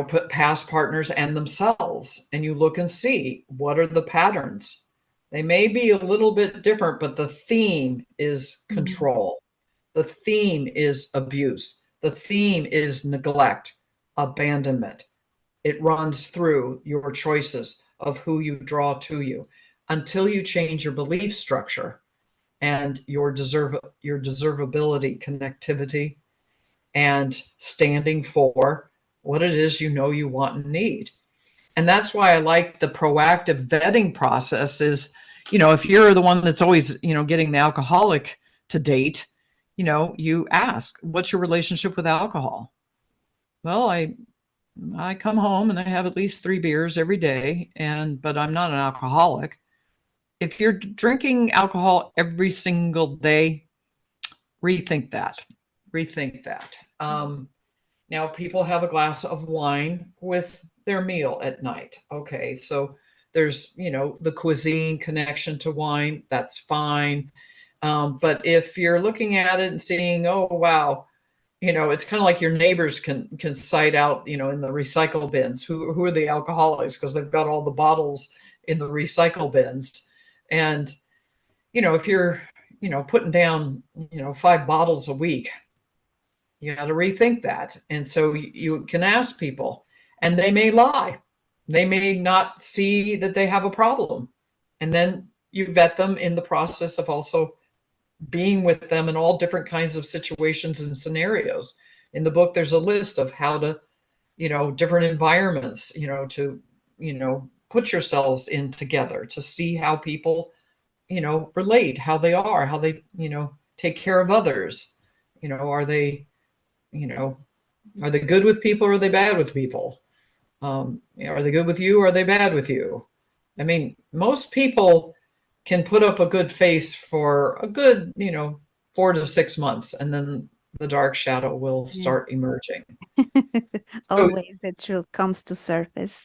put past partners and themselves, and you look and see what are the patterns. They may be a little bit different, but the theme is Mhm. control. The theme is abuse. The theme is neglect. abandonment. It runs through your choices of who you draw to you until you change your belief structure and your deservability, connectivity, and standing for what it is you know you want and need. And that's why I like the proactive vetting process is, if you're the one that's always, getting the alcoholic to date, you ask, what's your relationship with alcohol? Well, I come home and I have at least 3 beers every day, but I'm not an alcoholic. If you're drinking alcohol every single day, rethink that. Rethink that. Now, people have a glass of wine with their meal at night. Okay, so there's, the cuisine connection to wine. That's fine. But if you're looking at it and seeing, oh, wow, it's kind of like your neighbors can cite out, in the recycle bins, who are the alcoholics because they've got all the bottles in the recycle bins. And, if you're, putting down, 5 bottles a week, you got to rethink that. And so you can ask people, and they may lie. They may not see that they have a problem. And then you vet them in the process of also being with them in all different kinds of situations and scenarios. In the book, there's a list of how to, different environments, to, put yourselves in together to see how people, relate, how they are, how they, take care of others. Are they, are they good with people or are they bad with people? Are they good with you or are they bad with you? I mean, most people can put up a good face for a good, 4 to 6 months, and then the dark shadow will Yeah. start emerging. So, Always the truth comes to surface.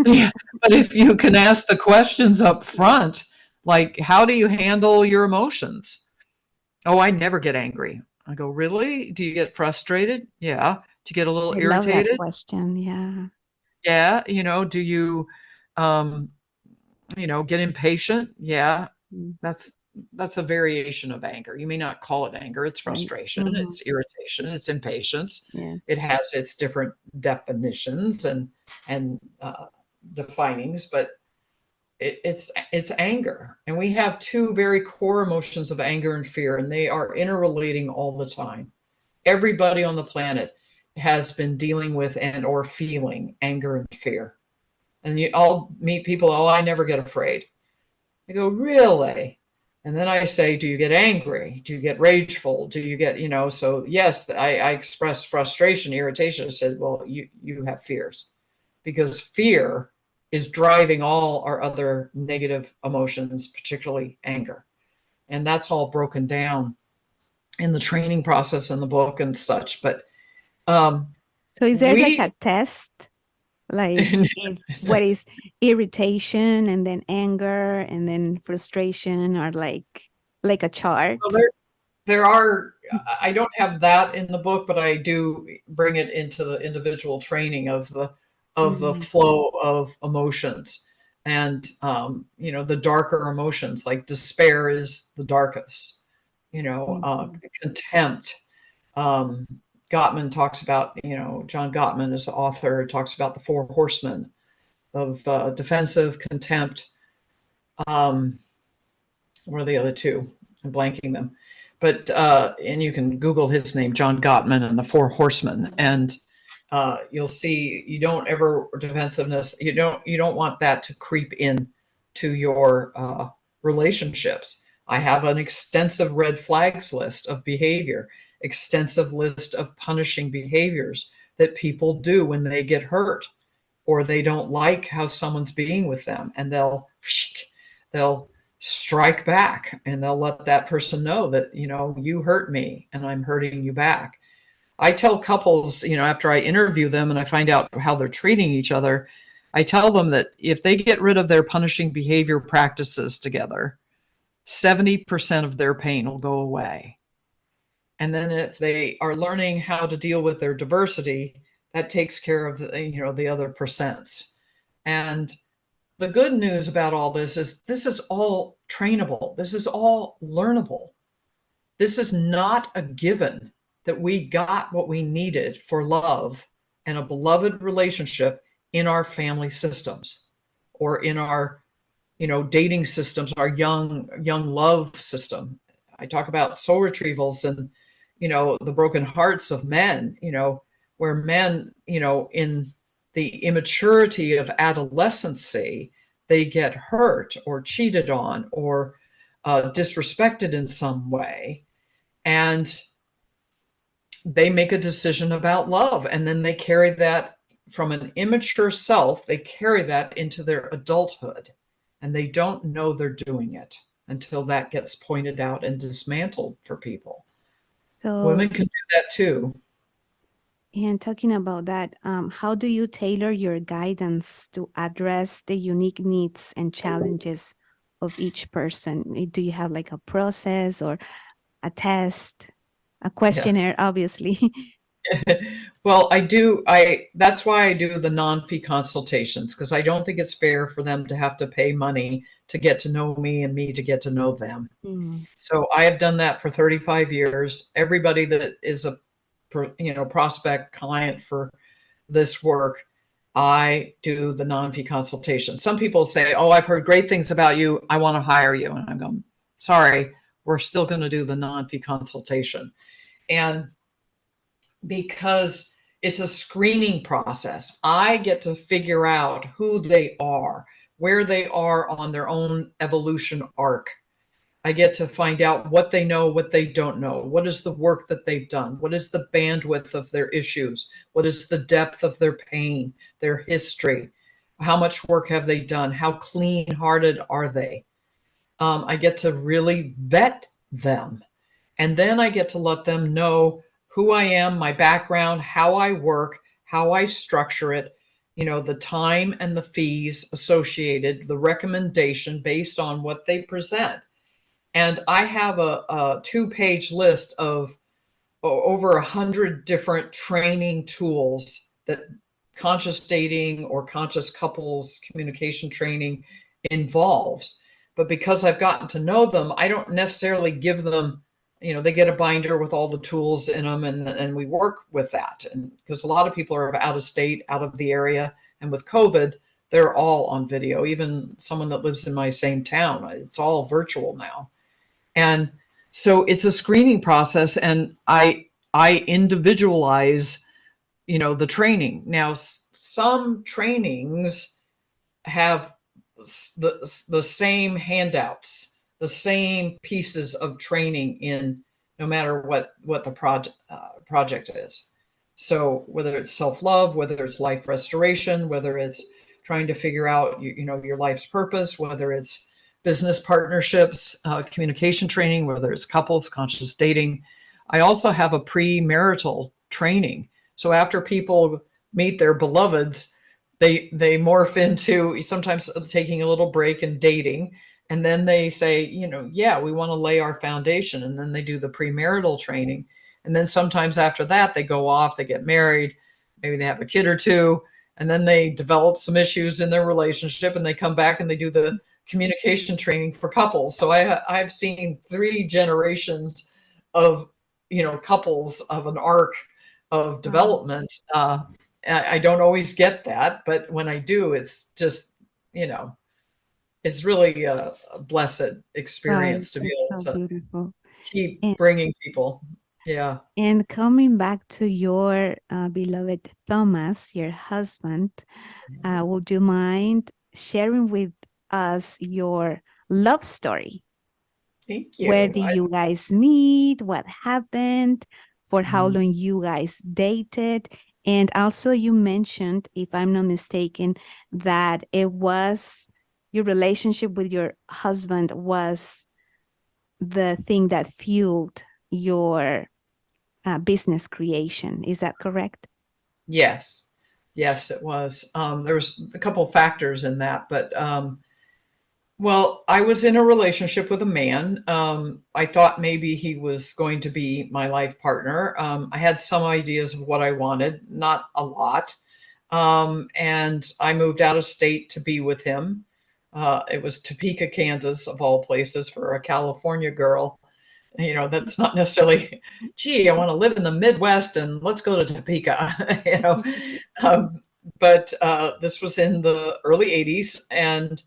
yeah, but if you can ask the questions up front, like, how do you handle your emotions? Oh, I never get angry. I go, really? Do you get frustrated? Yeah. Do you get a little I love that irritated? question. Yeah. Yeah. Do you, um, get impatient? Yeah. Mm, That's a variation of anger. You may not call it anger. It's right. frustration, Hmm. it's irritation, it's impatience. It Yes. has its different definitions and definings, but it's anger. And we have two very core emotions of anger and fear, and they are interrelating all the time. Everybody on the planet has been dealing with and or feeling anger and fear. And I'll meet people, oh, I never get afraid. I go, really? And then I say, do you get angry? Do you get rageful? Do you get, so yes, I express frustration, irritation. I said, well, you have fears because fear is driving all our other negative emotions, particularly anger. And that's all broken down in the training process in the book and such. But So is there like we, a test? Like if what is irritation and then anger and then frustration are like a chart? well, there are, I don't have that in the book, but I do bring it into the individual training of the Mhm. flow of emotions. And the darker emotions, like despair is the darkest, I see. contempt. um, Gottman talks about, John Gottman is the author, talks about the 4 horsemen of defensive, contempt. um, what are the other two? I'm blanking them. But and you can Google his name, John Gottman, and the 4 horsemen, and you'll see you don't ever defensiveness. You don't want that to creep in to your relationships. I have an extensive red flags list of behavior, extensive list of punishing behaviors that people do when they get hurt or they don't like how someone's being with them, and they'll strike back and they'll let that person know that you hurt me and I'm hurting you back. I tell couples, after I interview them and I find out how they're treating each other, I tell them that if they get rid of their punishing behavior practices together, 70% of their pain will go away. And then if they are learning how to deal with their diversity, that takes care of the other percents. And the good news about all this is all trainable. This is all learnable. This is not a given that we got what we needed for love and a beloved relationship in our family systems or in our, dating systems, our young love system. I talk about soul retrievals and, the broken hearts of men, where men, in the immaturity of adolescency, they get hurt or cheated on or disrespected in some way. And they make a decision about love. And then they carry that from an immature self, they carry that into their adulthood. And they don't know they're doing it until that gets pointed out and dismantled for people. So, Women can do that too. and talking about that, how do you tailor your guidance to address the unique needs and challenges of each person? Do you have like a process or a test, a Yeah. questionnaire, obviously? Well, that's why I do the non-fee consultations, because I don't think it's fair for them to have to pay money to get to know me and me to get to know them. Mm. So I have done that for 35 years. Everybody that is a prospect client for this work, I do the non-fee consultation. Some people say, "Oh, I've heard great things about you. I want to hire you." And I'm going, "Sorry, we're still going to do the non-fee consultation." And because it's a screening process, I get to figure out who they are, where they are on their own evolution arc. I get to find out what they know, what they don't know. What is the work that they've done? What is the bandwidth of their issues? What is the depth of their pain, their history? How much work have they done? How clean hearted are they? I get to really vet them. And then I get to let them know who I am, my background, how I work, how I structure it, the time and the fees associated, the recommendation based on what they present. And I have a 2-page list of over 100 different training tools that conscious dating or conscious couples communication training involves. But because I've gotten to know them, I don't necessarily give them, they get a binder with all the tools in them, and we work with that. And because a lot of people are out of state, out of the area, and with COVID, they're all on video. Even someone that lives in my same town, it's all virtual now. And so it's a screening process, and I individualize, the training. Now, some trainings have the same handouts, the same pieces of training in, no matter what the project is. So whether it's self-love, whether it's life restoration, whether it's trying to figure out your life's purpose, whether it's business partnerships, communication training, whether it's couples, conscious dating. I also have a premarital training. So after people meet their beloveds, they morph into sometimes taking a little break and dating. And then they say, yeah, we want to lay our foundation. And then they do the premarital training. And then sometimes after that, they go off, they get married, maybe they have a kid or two, and then they develop some issues in their relationship, and they come back and they do the communication training for couples. So I've seen 3 generations of, couples of an arc of development. I don't always get that, but when I do, it's just, it's really a blessed Right, experience to be that's able so to beautiful. keep And, bringing people. Yeah. and coming back to your beloved Thomas, your husband, would you mind sharing with us your love story? Thank Where you. did you guys meet? What happened? For how long you guys dated? And also, you mentioned, if I'm not mistaken, that it was your relationship with your husband was the thing that fueled your business creation. Is that correct? Yes. Yes, it was. There was a couple of factors in that, but well, I was in a relationship with a man. I thought maybe he was going to be my life partner. I had some ideas of what I wanted, not a lot. And I moved out of state to be with him. It was Topeka, Kansas, of all places, for a California girl. That's not necessarily, gee, I want to live in the Midwest and let's go to Topeka, Um, but this was in the early 80s. And,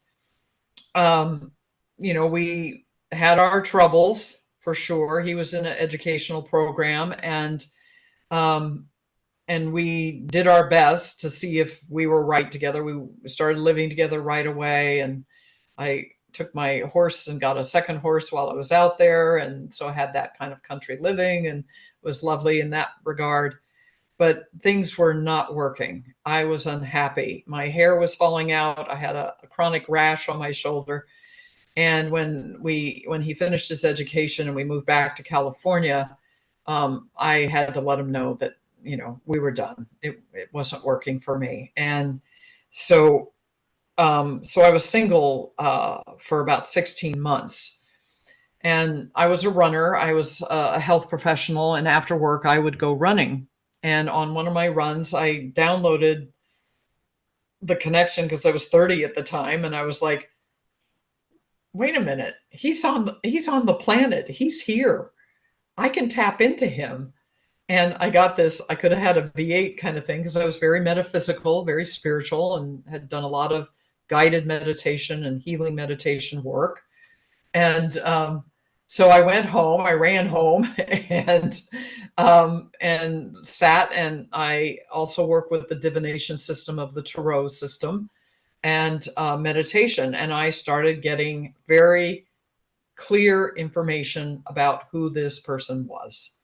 um, we had our troubles for sure. He was in an educational program, um, and we did our best to see if we were right together. We started living together right away, and I took my horse and got a second horse while I was out there, and so I had that kind of country living, and it was lovely in that regard. But things were not working. I was unhappy. My hair was falling out. I had a chronic rash on my shoulder. And when he finished his education and we moved back to California, I had to let him know that we were done. It wasn't working for me. And so so I was single for about 16 months. And I was a runner. I was a health professional. And after work, I would go running. And on one of my runs, I downloaded the connection because I was 30 at the time. And I was like, wait a minute, he's on the planet. He's here. I can tap into him. And I got this, I could have had a V8 kind of thing because I was very metaphysical, very spiritual, and had done a lot of guided meditation and healing meditation work. And so I went home, I ran home and sat, and I also work with the divination system of the Tarot system and meditation. And I started getting very clear information about who this person was.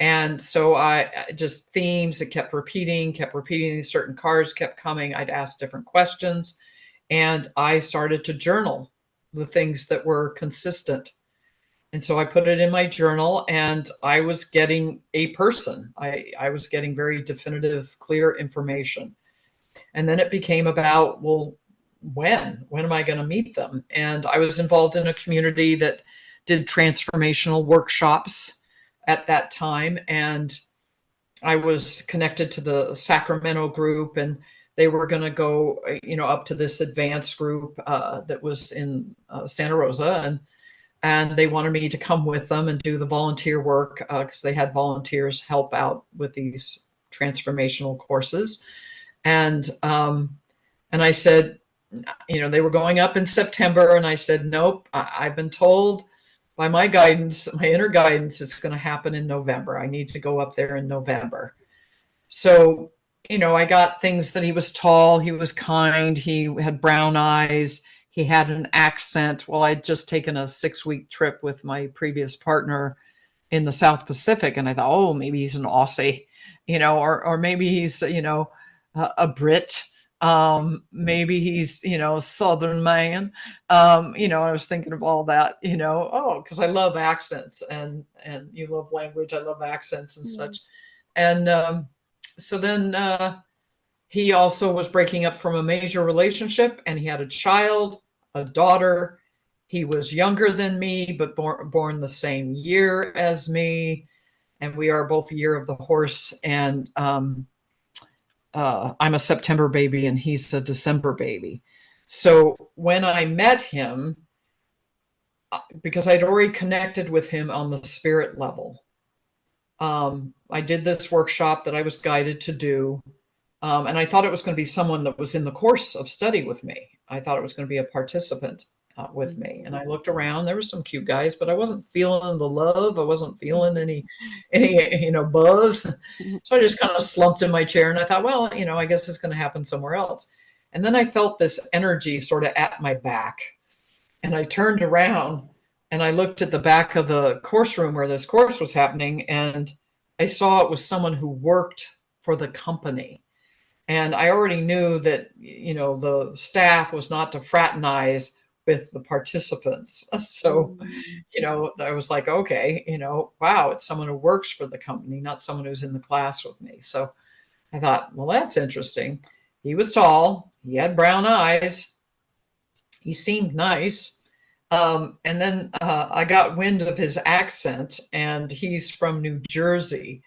And so I just themes, it kept repeating, these certain cards kept coming. I'd ask different questions, and I started to journal the things that were consistent. And so I put it in my journal, and I was getting a person. I was getting very definitive, clear information. And then it became about, well, when am I going to meet them? And I was involved in a community that did transformational workshops at that time. And I was connected to the Sacramento group, and they were going to go, up to this advanced group that was in Santa Rosa. And they wanted me to come with them and do the volunteer work because they had volunteers help out with these transformational courses. And I said, they were going up in September, and I said, nope, I've been told by my guidance, my inner guidance, it's going to happen in November. I need to go up there in November. So, I got things that he was tall, he was kind, he had brown eyes, he had an accent. Well, I'd just taken a 6-week trip with my previous partner in the South Pacific, and I thought, oh, maybe he's an Aussie, or maybe he's, a Brit. Maybe he's, Southern man. I was thinking of all that, because I love accents, and you love language. I love accents and such. And so then he also was breaking up from a major relationship, and he had a child, a daughter. He was younger than me, but born the same year as me. And we are both year of the horse. And I'm a September baby, and he's a December baby. So when I met him, because I'd already connected with him on the spirit level, I did this workshop that I was guided to do. And I thought it was going to be someone that was in the course of study with me. I thought it was going to be a participant with me. And I looked around, there were some cute guys, but I wasn't feeling the love. I wasn't feeling any buzz. So I just kind of slumped in my chair, and I thought, well, I guess it's going to happen somewhere else. And then I felt this energy sort of at my back, and I turned around and I looked at the back of the course room where this course was happening, and I saw it was someone who worked for the company. And I already knew that, the staff was not to fraternize with the participants. So, I was like, okay, wow, it's someone who works for the company, not someone who's in the class with me. So I thought, well, that's interesting. He was tall. He had brown eyes. He seemed nice. And then I got wind of his accent, and he's from New Jersey.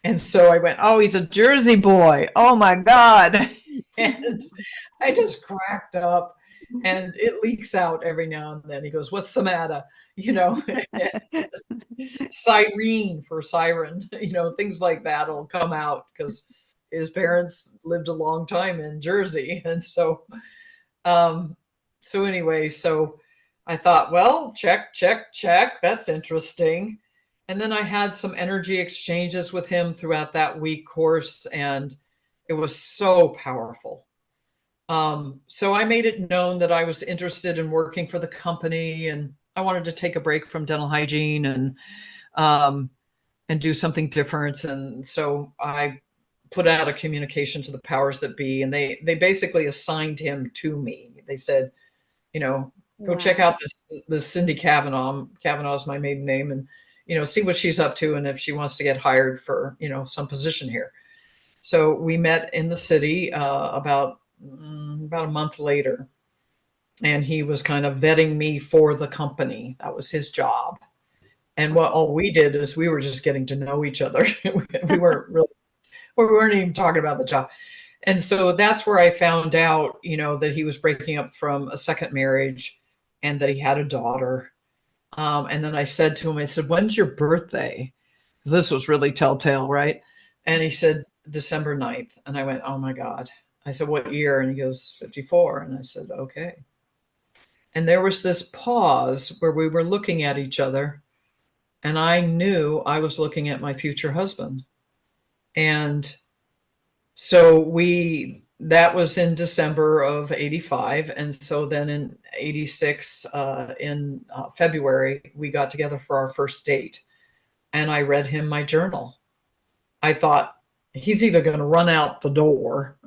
And so I went, oh, he's a Jersey boy. Oh, my God. And I just cracked up. and it leaks out every now and then. He goes, "What's the matter?" You know, Cyrene for siren, things like that will come out because his parents lived a long time in Jersey. And um, so anyway, so I thought, well, check, check, check. That's interesting. And then I had some energy exchanges with him throughout that week course, and it was so powerful. So I made it known that I was interested in working for the company, and I wanted to take a break from dental hygiene um, and do something different. And so I put out a communication to the powers that be, and they basically assigned him to me. They said, go check Wow. out this Cindy Kavanaugh. Kavanaugh is my maiden name, and see what she's up to, and if she wants to get hired for some position here. So we met in the city about a month later, and he was kind of vetting me for the company. That was his job. And what all we did is we were just getting to know each other. We weren't really, we weren't even talking about the job. And so that's where I found out, that he was breaking up from a second marriage and that he had a daughter. And then I said to him, I said, "When's your birthday?" 'Cause this was really telltale, right? And he said, "December 9th." And I went, "Oh my God." I said, "What year?" And he goes, 54. And I said, "Okay." And there was this pause where we were looking at each other, and I knew I was looking at my future husband. And so that was in December of 85. And so then in 86, in February, we got together for our first date, and I read him my journal. I thought, he's either going to run out the door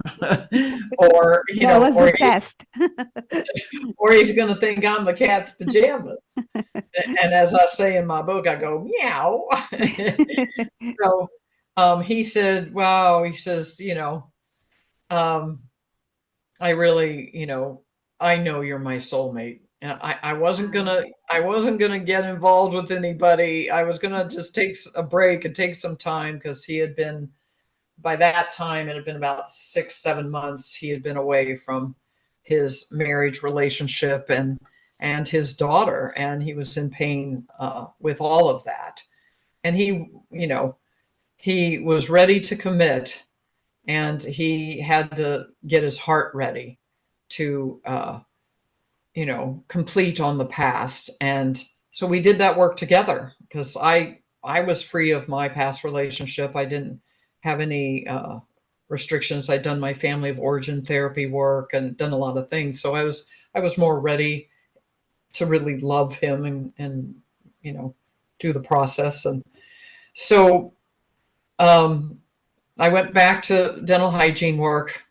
or, That was a test. or he's going to think I'm the cat's pajamas. And as I say in my book, I go, meow. So he said, wow, he says, I really, I know you're my soulmate. And I wasn't gonna get involved with anybody. I was gonna just take a break and take some time, because he had been, by that time, it had been about 6, 7 months. He had been away from his marriage relationship and his daughter, and he was in pain with all of that. And he was ready to commit, and he had to get his heart ready to complete on the past. And so we did that work together, because I was free of my past relationship. I didn't have any restrictions. I'd done my family of origin therapy work and done a lot of things. So I was more ready to really love him and do the process. And so I went back to dental hygiene work.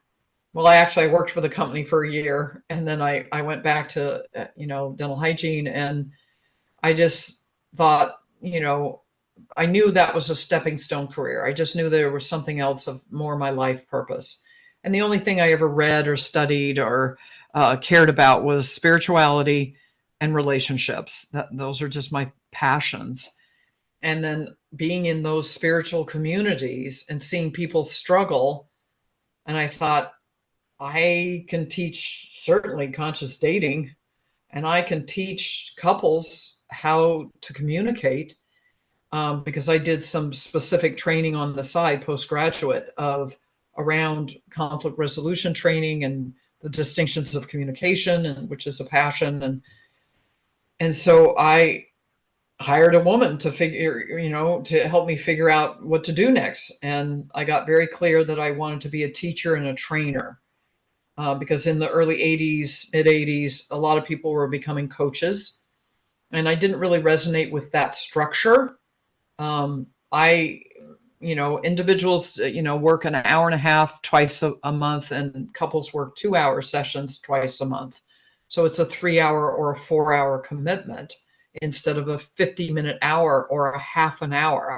Well, I worked for the company for a year, and then I went back to, dental hygiene, and I just thought, I knew that was a stepping stone career. I just knew there was something else of more my life purpose. And the only thing I ever read or studied or cared about was spirituality and relationships. Those are just my passions. And then being in those spiritual communities and seeing people struggle, and I thought, I can teach certainly conscious dating, and I can teach couples how to communicate, because I did some specific training on the side postgraduate around conflict resolution training and the distinctions of communication, and which is a passion. And so I hired a woman to to help me figure out what to do next. And I got very clear that I wanted to be a teacher and a trainer. Because in the early 80s, mid 80s, a lot of people were becoming coaches, and I didn't really resonate with that structure. Individuals, work an hour and a half twice a month, and couples work 2-hour sessions twice a month. So it's a 3-hour or a 4-hour commitment instead of a 50-minute hour or a half an hour.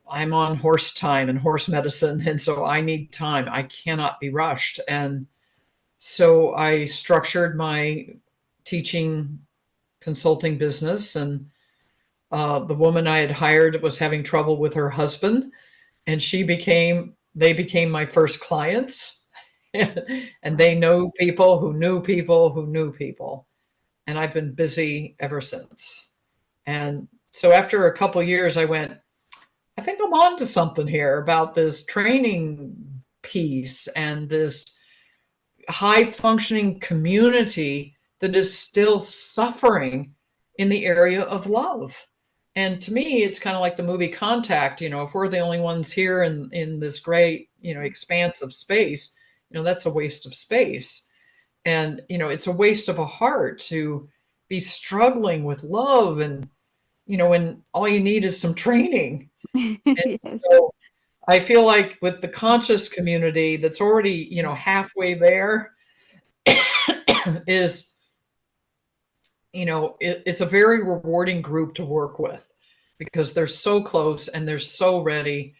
I'm on horse time and horse medicine, and so I need time. I cannot be rushed. And so I structured my teaching consulting business, and the woman I had hired was having trouble with her husband, and they became my first clients. And they know people who knew people who knew people. And I've been busy ever since. And so after a couple years, I went, I think I'm on to something here about this training piece and this high functioning community that is still suffering in the area of love. And to me, it's kind of like the movie Contact. If we're the only ones here in this great, expanse of space, that's a waste of space. And, it's a waste of a heart to be struggling with love and, when all you need is some training. And Yes. so I feel like with the conscious community that's already, halfway there is, it's a very rewarding group to work with because they're so close and they're so ready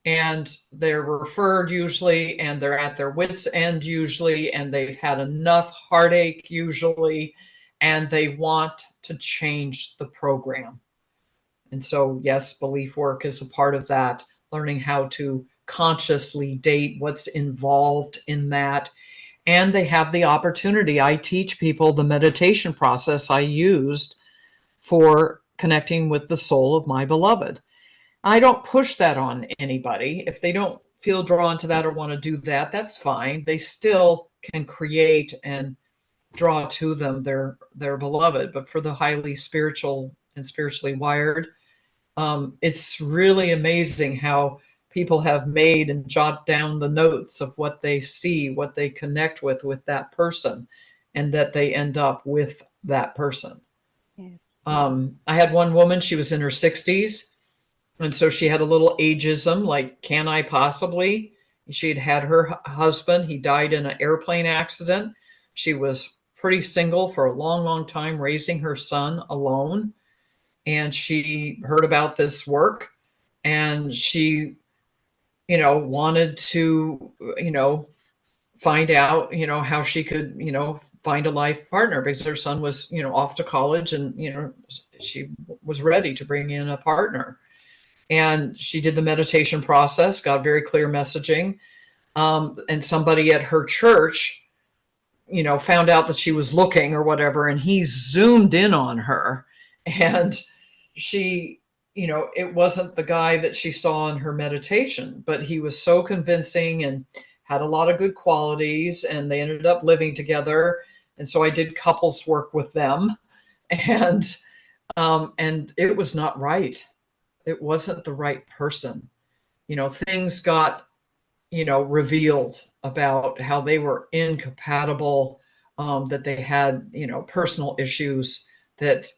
and they're referred usually and they're at their wits' end usually and they've had enough heartache usually and they want to change the program. And so, yes, belief work is a part of that, learning how to consciously date what's involved in that. And they have the opportunity. I teach people the meditation process I used for connecting with the soul of my beloved. I don't push that on anybody. If they don't feel drawn to that or want to do that, that's fine. They still can create and draw to them their beloved. But for the highly spiritual and spiritually wired, it's really amazing how people have made and jot down the notes of what they see, what they connect with that person, and that they end up with that person. Yes. I had one woman, she was in her 60s, and so she had a little ageism, like, can I possibly? She had had her husband, he died in an airplane accident. She was pretty single for a long, long time, raising her son alone. And she heard about this work and she, wanted to, find out, how she could, find a life partner because her son was, off to college and, she was ready to bring in a partner. And she did the meditation process, got very clear messaging. And somebody at her church, found out that she was looking or whatever, and he zoomed in on her. And she, it wasn't the guy that she saw in her meditation, but he was so convincing and had a lot of good qualities, and they ended up living together. And so I did couples work with them, and it was not right. It wasn't the right person. Things got, revealed about how they were incompatible, that they had, personal issues that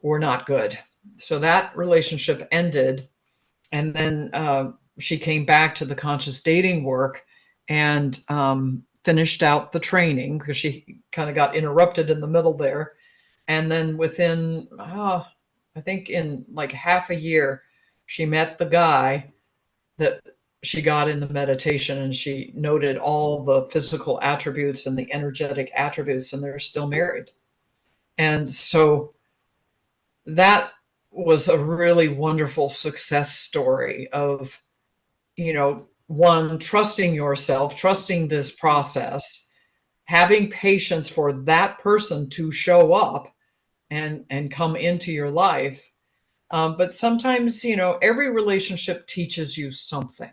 were not good. So that relationship ended. And then she came back to the conscious dating work and finished out the training because she kind of got interrupted in the middle there. And then within, I think in like half a year, she met the guy that she got in the meditation, and she noted all the physical attributes and the energetic attributes, and they're still married. And so that was a really wonderful success story of, one, trusting yourself, trusting this process, having patience for that person to show up and come into your life. But sometimes, every relationship teaches you something.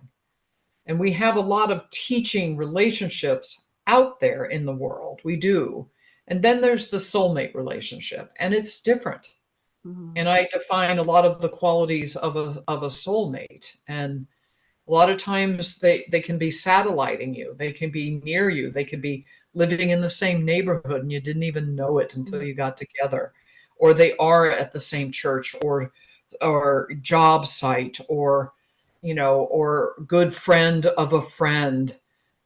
And we have a lot of teaching relationships out there in the world. We do. And then there's the soulmate relationship, and it's different. Mhm. And I define a lot of the qualities of a soulmate. And a lot of times they can be satelliting you. They can be near you. They can be living in the same neighborhood and you didn't even know it until you got together. Or they are at the same church or job site or, or good friend of a friend.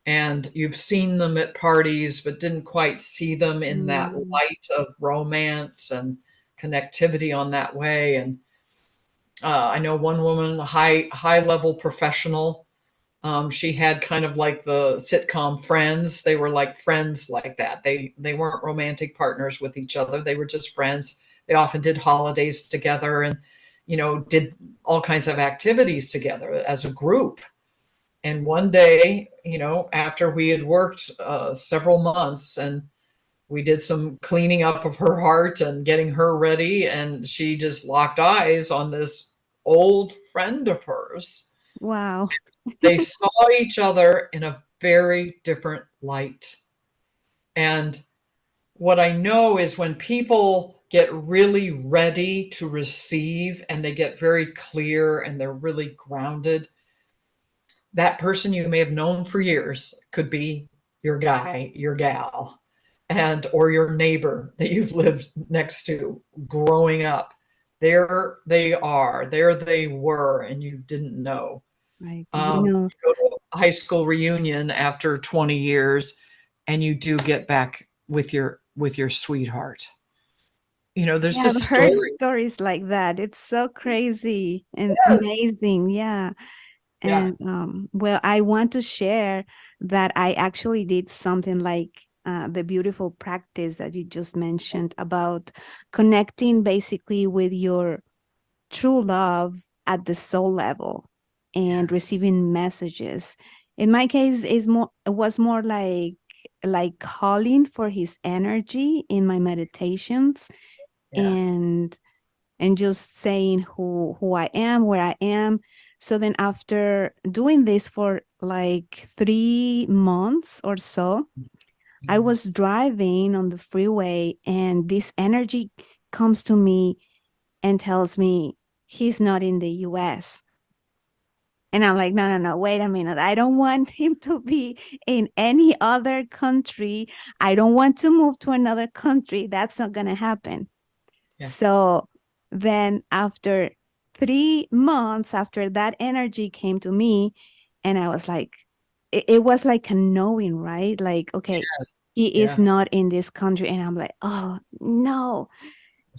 And you've seen them at parties, but didn't quite see them in that Mm. light of romance and connectivity on that way. And I know one woman, a high level professional. She had kind of like the sitcom Friends. They were like friends like that. They weren't romantic partners with each other. They were just friends. They often did holidays together and did all kinds of activities together as a group. And one day, after we had worked several months and we did some cleaning up of her heart and getting her ready, and she just locked eyes on this old friend of hers. Wow. They saw each other in a very different light. And what I know is when people get really ready to receive and they get very clear and they're really grounded, that person you may have known for years could be your guy, your gal, and or your neighbor that you've lived next to growing up. There they are, there they were, and you didn't know. Right. No. You go to a high school reunion after 20 years, and you do get back with your sweetheart. There's Yeah, I've this heard story. stories like that. It's so crazy and Yes. amazing. Yeah. Yeah. And well, I want to share that I actually did something like the beautiful practice that you just mentioned about connecting basically with your true love at the soul level and Yes. receiving messages. In my case, it was more like calling for his energy in my meditations, Yeah. and just saying who I am, where I am. So then after doing this for like 3 months or so, I Mhm. was driving on the freeway and this energy comes to me and tells me he's not in the US. And I'm like, no, no, no, wait a minute. I don't want him to be in any other country. I don't want to move to another country. That's not going to happen. Yeah. So then after 3 months after that energy came to me, and I was like, it was like a knowing, right? Like, okay, he is Yeah. not in this country. And I'm like, oh no.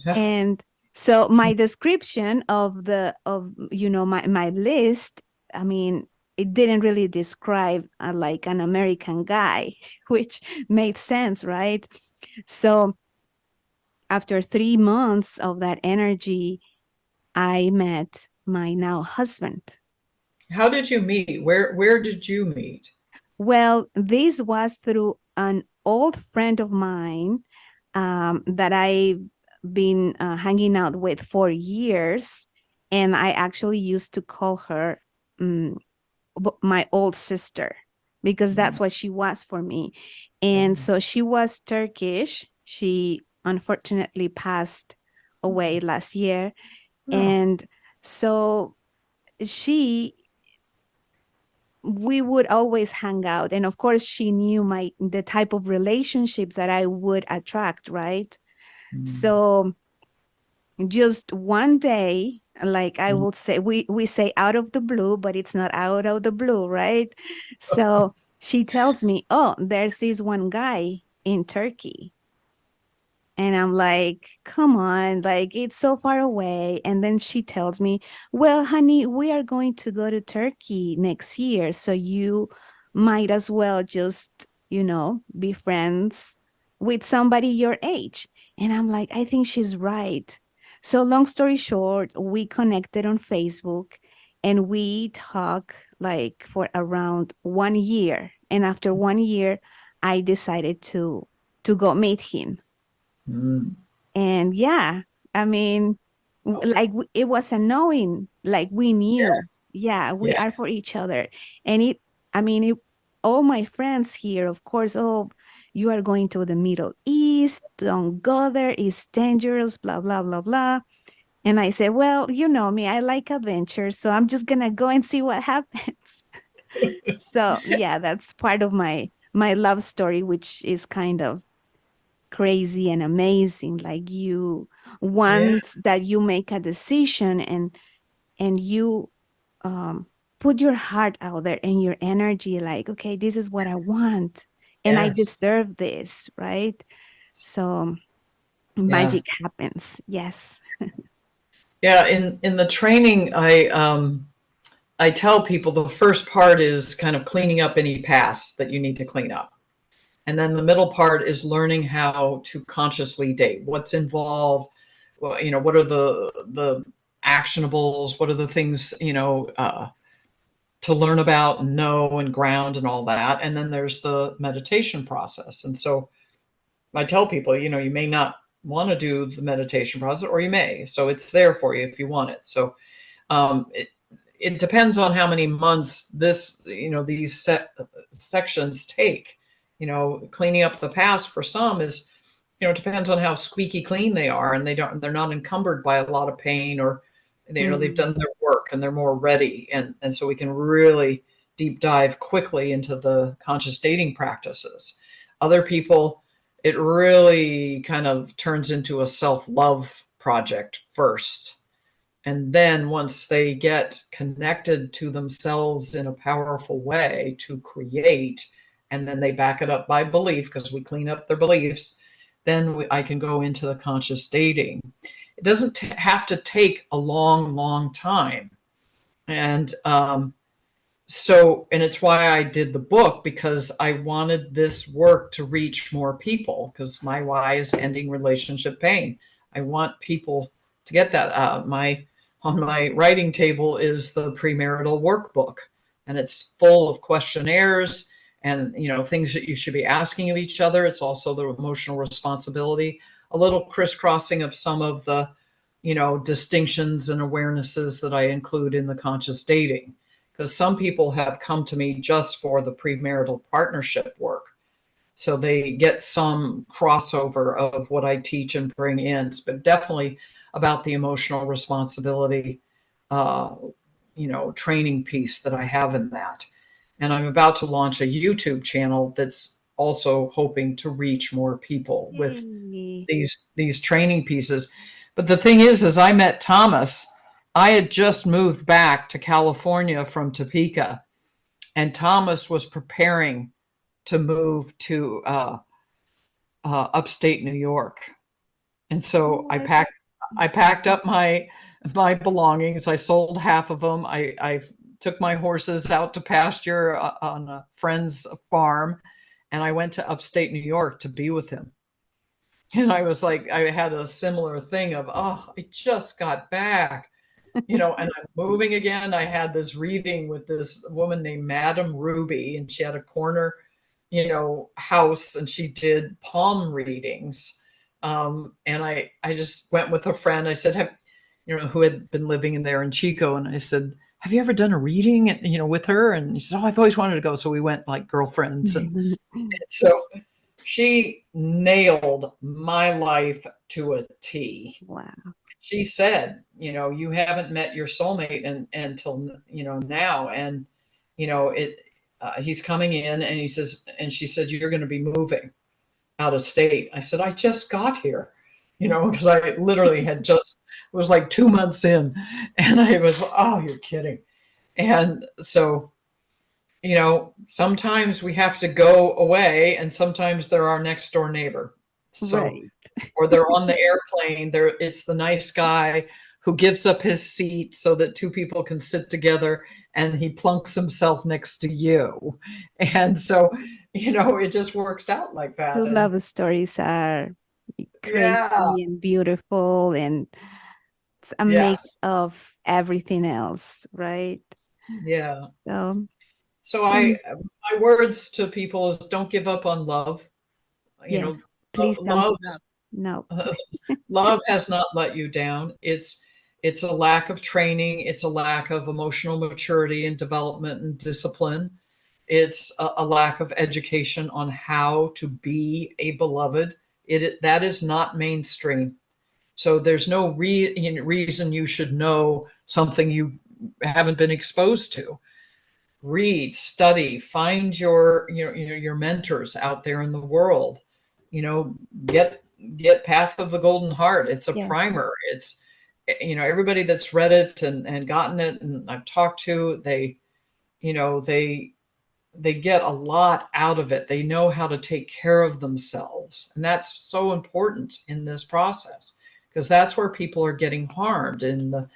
Yeah. And so my description of my list, I mean, it didn't really describe like an American guy, which made sense, right? So after 3 months of that energy, I met my now husband. How did you meet? Where did you meet? Well, this was through an old friend of mine that I've been hanging out with for years. And I actually used to call her um, my old sister because Mm. that's what she was for me. Yeah. And so she was Turkish. She unfortunately passed away last year. Oh, And so she we would always hang out, and of course she knew the type of relationships that I would attract, right? mm. So just one day, like I Mm. will say, we say out of the blue, but it's not out of the blue, right? So she tells me, oh, there's this one guy in Turkey. And I'm like, come on, like it's so far away. And then she tells me, well, honey, we are going to go to Turkey next year. So you might as well just, be friends with somebody your age. And I'm like, I think she's right. So, long story short, we connected on Facebook and we talk like for around 1 year. And after 1 year, I decided to go meet him. Mm. And yeah, I mean, it was a knowing, like we knew, Yes. yeah, we Yeah. are for each other. And I mean, all my friends here, of course, oh, you are going to the Middle East, don't go there, it's dangerous, blah, blah, blah, blah. And I said, well, you know me, I like adventures, so I'm just gonna go and see what happens. So yeah, that's part of my love story, which is kind of crazy and amazing. Like you Yeah. once that you make a decision and you um put your heart out there and your energy, like, okay, this is what I want and I Yes. deserve this, right? So Yeah. magic happens. Yes. Yeah. In the training, I tell people the first part is kind of cleaning up any past that you need to clean up. And then the middle part is learning how to consciously date. What's involved? Well, what are the actionables? What are the things, to learn about and know and ground and all that. And then there's the meditation process. And so I tell people, you may not want to do the meditation process, or you may. So it's there for you if you want it. So it depends on how many months these sections take. Cleaning up the past for some is, it depends on how squeaky clean they are, and they're not encumbered by a lot of pain, or they've done their work and they're more ready, and so we can really deep dive quickly into the conscious dating practices. Other people, it really kind of turns into a self-love project first, and then once they get connected to themselves in a powerful way to create, and then they back it up by belief, because we clean up their beliefs, then I can go into the conscious dating. It doesn't have to take a long, long time. And and it's why I did the book, because I wanted this work to reach more people, because my why is ending relationship pain. I want people to get that. On my writing table is the premarital workbook, and it's full of questionnaires and things that you should be asking of each other. It's also the emotional responsibility, a little crisscrossing of some of the distinctions and awarenesses that I include in the conscious dating, because some people have come to me just for the premarital partnership work, so they get some crossover of what I teach and bring in, but definitely about the emotional responsibility training piece that I have in that. And I'm about to launch a YouTube channel that's also hoping to reach more people with Yay. these training pieces. But the thing is I met Thomas. I had just moved back to California from Topeka, and Thomas was preparing to move to upstate New York. And so I packed up my belongings. I sold half of them. I took my horses out to pasture on a friend's farm, and I went to upstate New York to be with him. And I was like, I had a similar thing of, oh, I just got back, and I'm moving again. I had this reading with this woman named Madame Ruby, and she had a corner, house, and she did palm readings. And I just went with a friend. I said, who had been living in there in Chico. And I said, have you ever done a reading, with her? And she said, oh, I've always wanted to go. So we went like girlfriends. And so she nailed my life to a T. Wow. She said, you haven't met your soulmate until, now. And, he's coming in, and she said, you're going to be moving out of state. I said, I just got here, because I literally had just, it was like 2 months in, and I was, oh, you're kidding. And so, sometimes we have to go away, and sometimes they're our next door neighbor. So, Right. or they're on the airplane, it's the nice guy who gives up his seat so that two people can sit together, and he plunks himself next to you. And so, it just works out like that. True And love stories are yeah, crazy and beautiful, and it's a yeah, mix of everything else, right? yeah. So, So some, my words to people is, don't give up on love. You know, yes, please don't love give up. No. love has not let you down. It's a lack of training. It's a lack of emotional maturity and development and discipline. It's a lack of education on how to be a beloved. That is not mainstream. So there's no reason you should know something you haven't been exposed to. Read, study, find your mentors out there in the world. Get Path of the Golden Heart. It's a Yes. primer. It's everybody that's read it and gotten it, and I've talked to, you know they they get a lot out of it. They know how to take care of themselves, and that's so important in this process, because that's where people are getting harmed in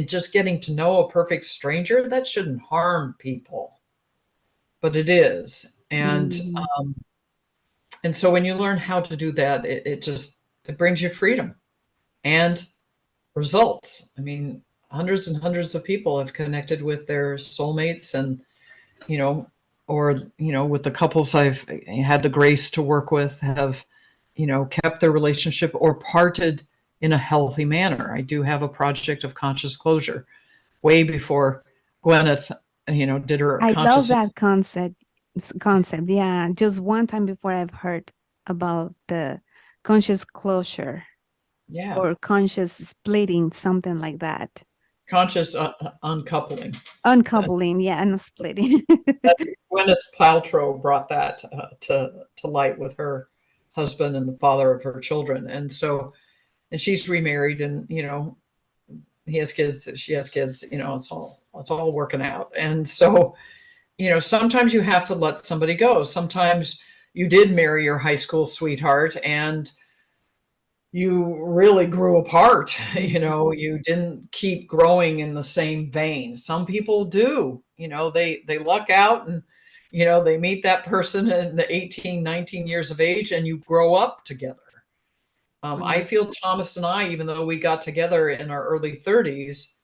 just getting to know a perfect stranger. That shouldn't harm people, but it is. Mhm. And so when you learn how to do that, it brings you freedom and results. I mean, hundreds and hundreds of people have connected with their soulmates, and you know, or with the couples I've had the grace to work with have, kept their relationship or parted in a healthy manner. I do have a project of conscious closure way before Gwyneth, did her I love conscious. that concept. Yeah, just one time before I've heard about the conscious closure Yeah, or conscious splitting, something like that. conscious uncoupling. Uncoupling, yeah, and splitting. Gwyneth Paltrow brought that to light with her husband and the father of her children, and she's remarried, and he has kids, she has kids. It's all working out, and so sometimes you have to let somebody go. Sometimes you did marry your high school sweetheart, and you really grew apart. You didn't keep growing in the same vein. Some people do. They luck out, and they meet that person in the 18, 19 years of age, and you grow up together. I Right. feel Thomas and I, even though we got together in our early 30s,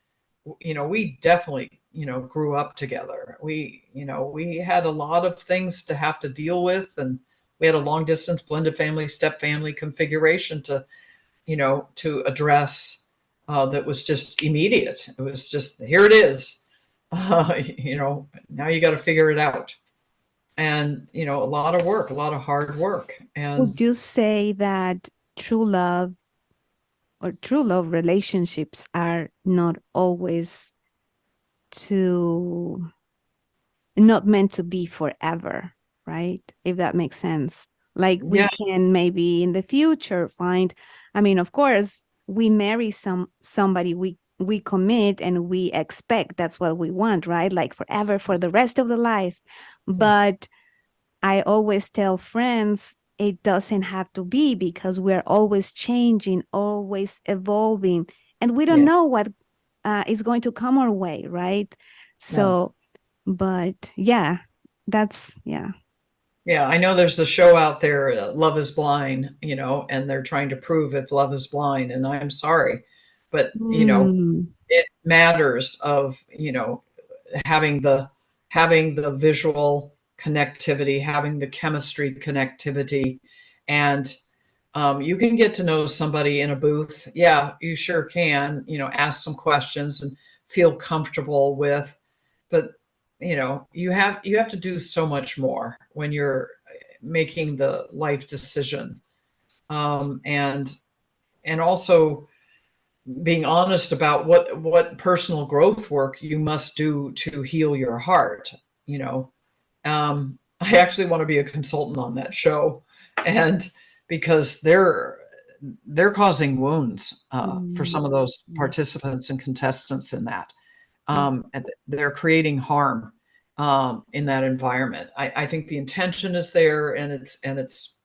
we definitely grew up together. We had a lot of things to have to deal with, and we had a long distance blended family, step family configuration to address, that was just immediate. It was just, here it is. Now you got to figure it out. And, a lot of work, a lot of hard work. Would And you say that true love or true love relationships are not always to not meant to be forever, right? If that makes sense. Like we yeah, can maybe in the future find, I mean, of course, we marry somebody, we commit and we expect that's what we want, right? Like forever for the rest of the life. yes, But I always tell friends it doesn't have to be because we're always changing, always evolving, and we don't yeah, know what is going to come our way, right? no. So, but yeah, yeah. Yeah, I know there's a show out there, Love is Blind, and they're trying to prove if love is blind. And I'm sorry, but, Mm, it matters of, having the having the visual connectivity, having the chemistry connectivity, and you can get to know somebody in a booth. Yeah, you sure can. Ask some questions and feel comfortable with, but you have to do so much more when you're making the life decision, and also being honest about what personal growth work you must do to heal your heart. I actually want to be a consultant on that show, and because they're causing wounds, for mm, some of those mm, participants and contestants in that, mm, and they're creating harm, in that environment. I think the intention is there, and it's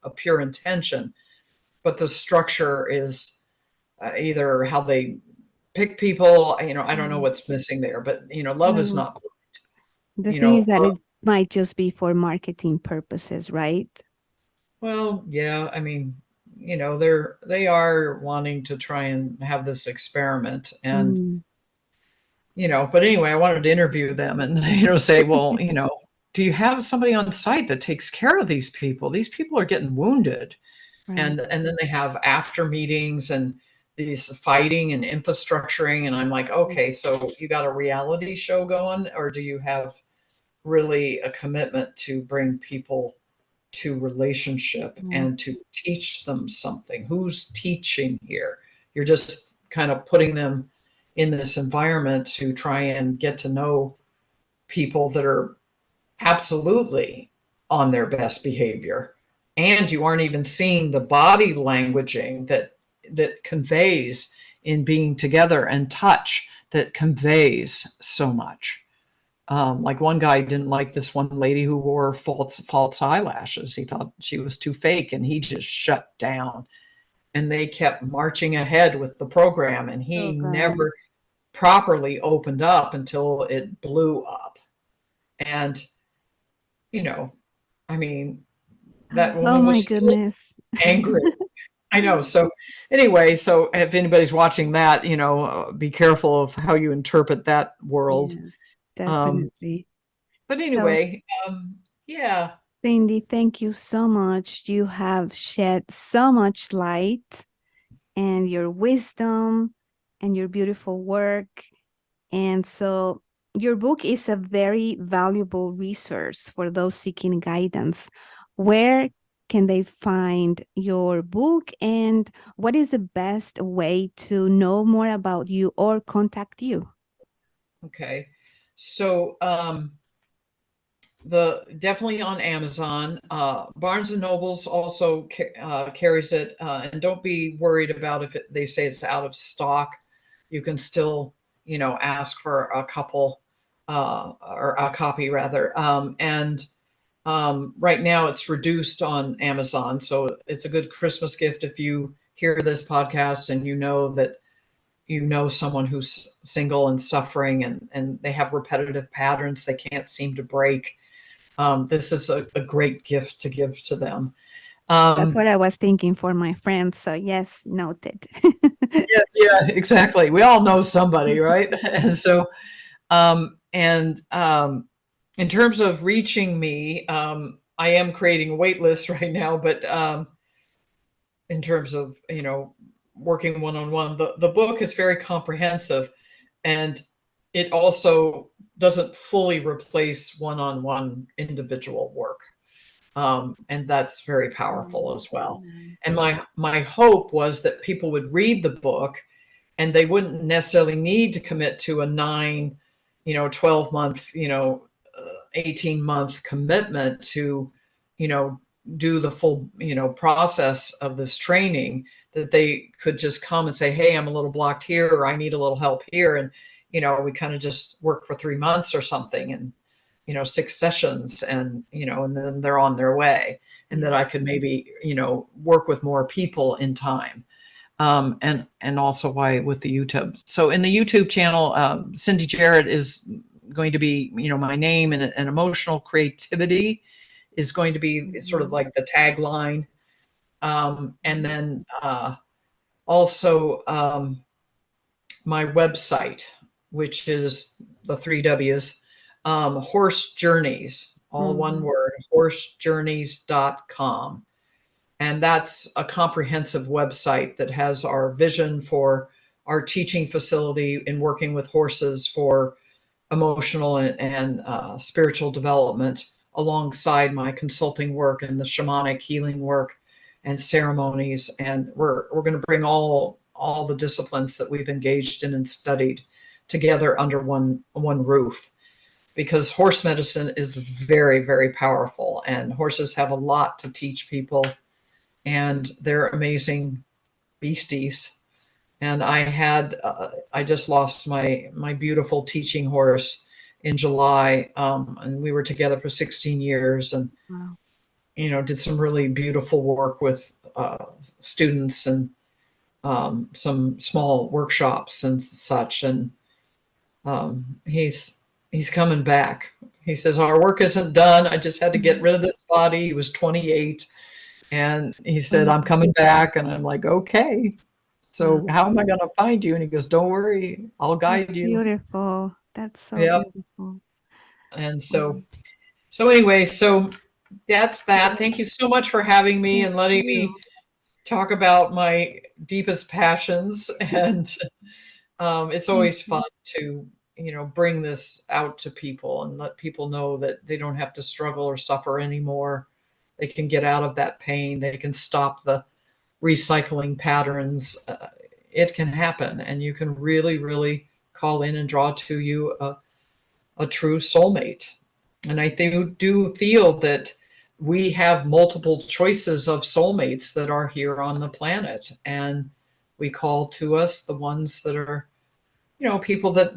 a pure intention, but the structure is, either how they pick people. I don't know mm. what's missing there, but love is Well, not, the you thing is know, that uh, it might just be for marketing purposes, right? well, yeah, I mean, they are wanting to try and have this experiment, and Mm. but anyway, I wanted to interview them and say, well, do you have somebody on site that takes care of these people? These people are getting wounded. Right. And then they have after meetings and these fighting and infrastructuring, and I'm like, okay, so you got a reality show going, or do you have really a commitment to bring people to relationship Mm. and to teach them something? Who's teaching here? You're just kind of putting them in this environment to try and get to know people that are absolutely on their best behavior, and you aren't even seeing the body languaging that conveys in being together, and touch that conveys so much. Like, one guy didn't like this one lady who wore false eyelashes. He thought she was too fake, and he just shut down. And they kept marching ahead with the program, and he Oh God. never properly opened up until it blew up. And you know, I mean, that Oh woman my was still goodness. angry. I know. So anyway, so if anybody's watching that, be careful of how you interpret that world. Yes, Um, definitely. but So, anyway, yeah. Cindy, thank you so much. You have shed so much light and your wisdom and your beautiful work. And so, your book is a very valuable resource for those seeking guidance. Where can they find your book, and what is the best way to know more about you or contact you? Okay. So the definitely on Amazon. Barnes and Nobles also carries it, and don't be worried about if they say it's out of stock. You can still, ask for a couple, or a copy rather. And right now it's reduced on Amazon, so it's a good Christmas gift if you hear this podcast and you know that someone who's single and suffering, and they have repetitive patterns they can't seem to break. This is a great gift to give to them. That's Um, what I was thinking for my friends. So, yes, noted. yes, yeah, exactly. We all know somebody, right? And so, in terms of reaching me, I am creating a wait list right now, but in terms of, working one on one, the book is very comprehensive, and it also doesn't fully replace one on one individual work. And that's very powerful as well. Nice. And my hope was that people would read the book and they wouldn't necessarily need to commit to a 9, 12 month, 18-month commitment to, you know, do the full, process of this training, that they could just come and say, hey, I'm a little blocked here, or I need a little help here. And, we kind of just work for 3 months or something, and, 6 sessions, and, and then they're on their way. And that I could maybe, work with more people in time. And also why with the YouTube. So in the YouTube channel, Cindy Jarrett is going to be, my name, and emotional creativity is going to be sort of like the tagline. And then also my website, which is the 3 W's, Horse Journeys, all one word, horsejourneys.com. And that's a comprehensive website that has our vision for our teaching facility in working with horses for emotional and spiritual development, alongside my consulting work and the shamanic healing work and ceremonies. And we're going to bring all the disciplines that we've engaged in and studied together under one roof, because horse medicine is very, very powerful, and horses have a lot to teach people, and they're amazing beasties. And I just lost my beautiful teaching horse in July, and we were together for 16 years, and Wow. did some really beautiful work with students, and some small workshops and such. And he's coming back. He says, our work isn't done. I just had to get rid of this body. He was 28. And he said, I'm coming back. And I'm like, okay. So how am I going to find you? And he goes, don't worry, I'll That's guide you. beautiful. That's so Yep. beautiful. And Wow. so anyway, so that's that. Thank you so much for having me Thank and letting me you. talk about my deepest passions. And it's Thank always you. fun to, bring this out to people and let people know that they don't have to struggle or suffer anymore. They can get out of that pain. They can stop the recycling patterns. It can happen, and you can really, really call in and draw to you a true soulmate. And I do feel that we have multiple choices of soulmates that are here on the planet, and we call to us the ones that are, people that,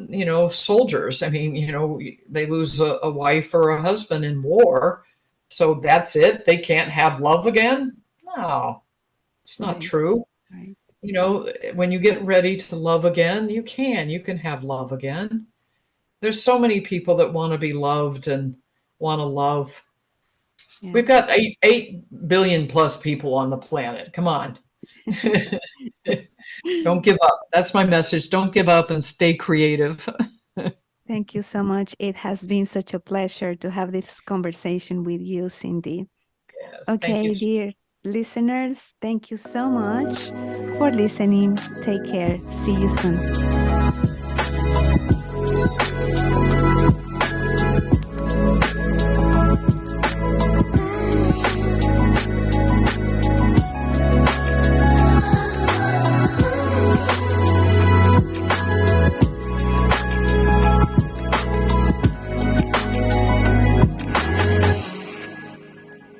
soldiers. I mean, they lose a wife or a husband in war, so that's it. They can't have love again. No, it's not Right. true. Right. When you get ready to love again, you can have love again. There's so many people that want to be loved and want to love. We've Yes. got 8 billion plus people on the planet. Come on. Don't give up. That's my message. Don't give up and stay creative. Thank you so much. It has been such a pleasure to have this conversation with you, Cindy. Yes, thank you. Okay, dear listeners, thank you so much for listening. Take care. See you soon.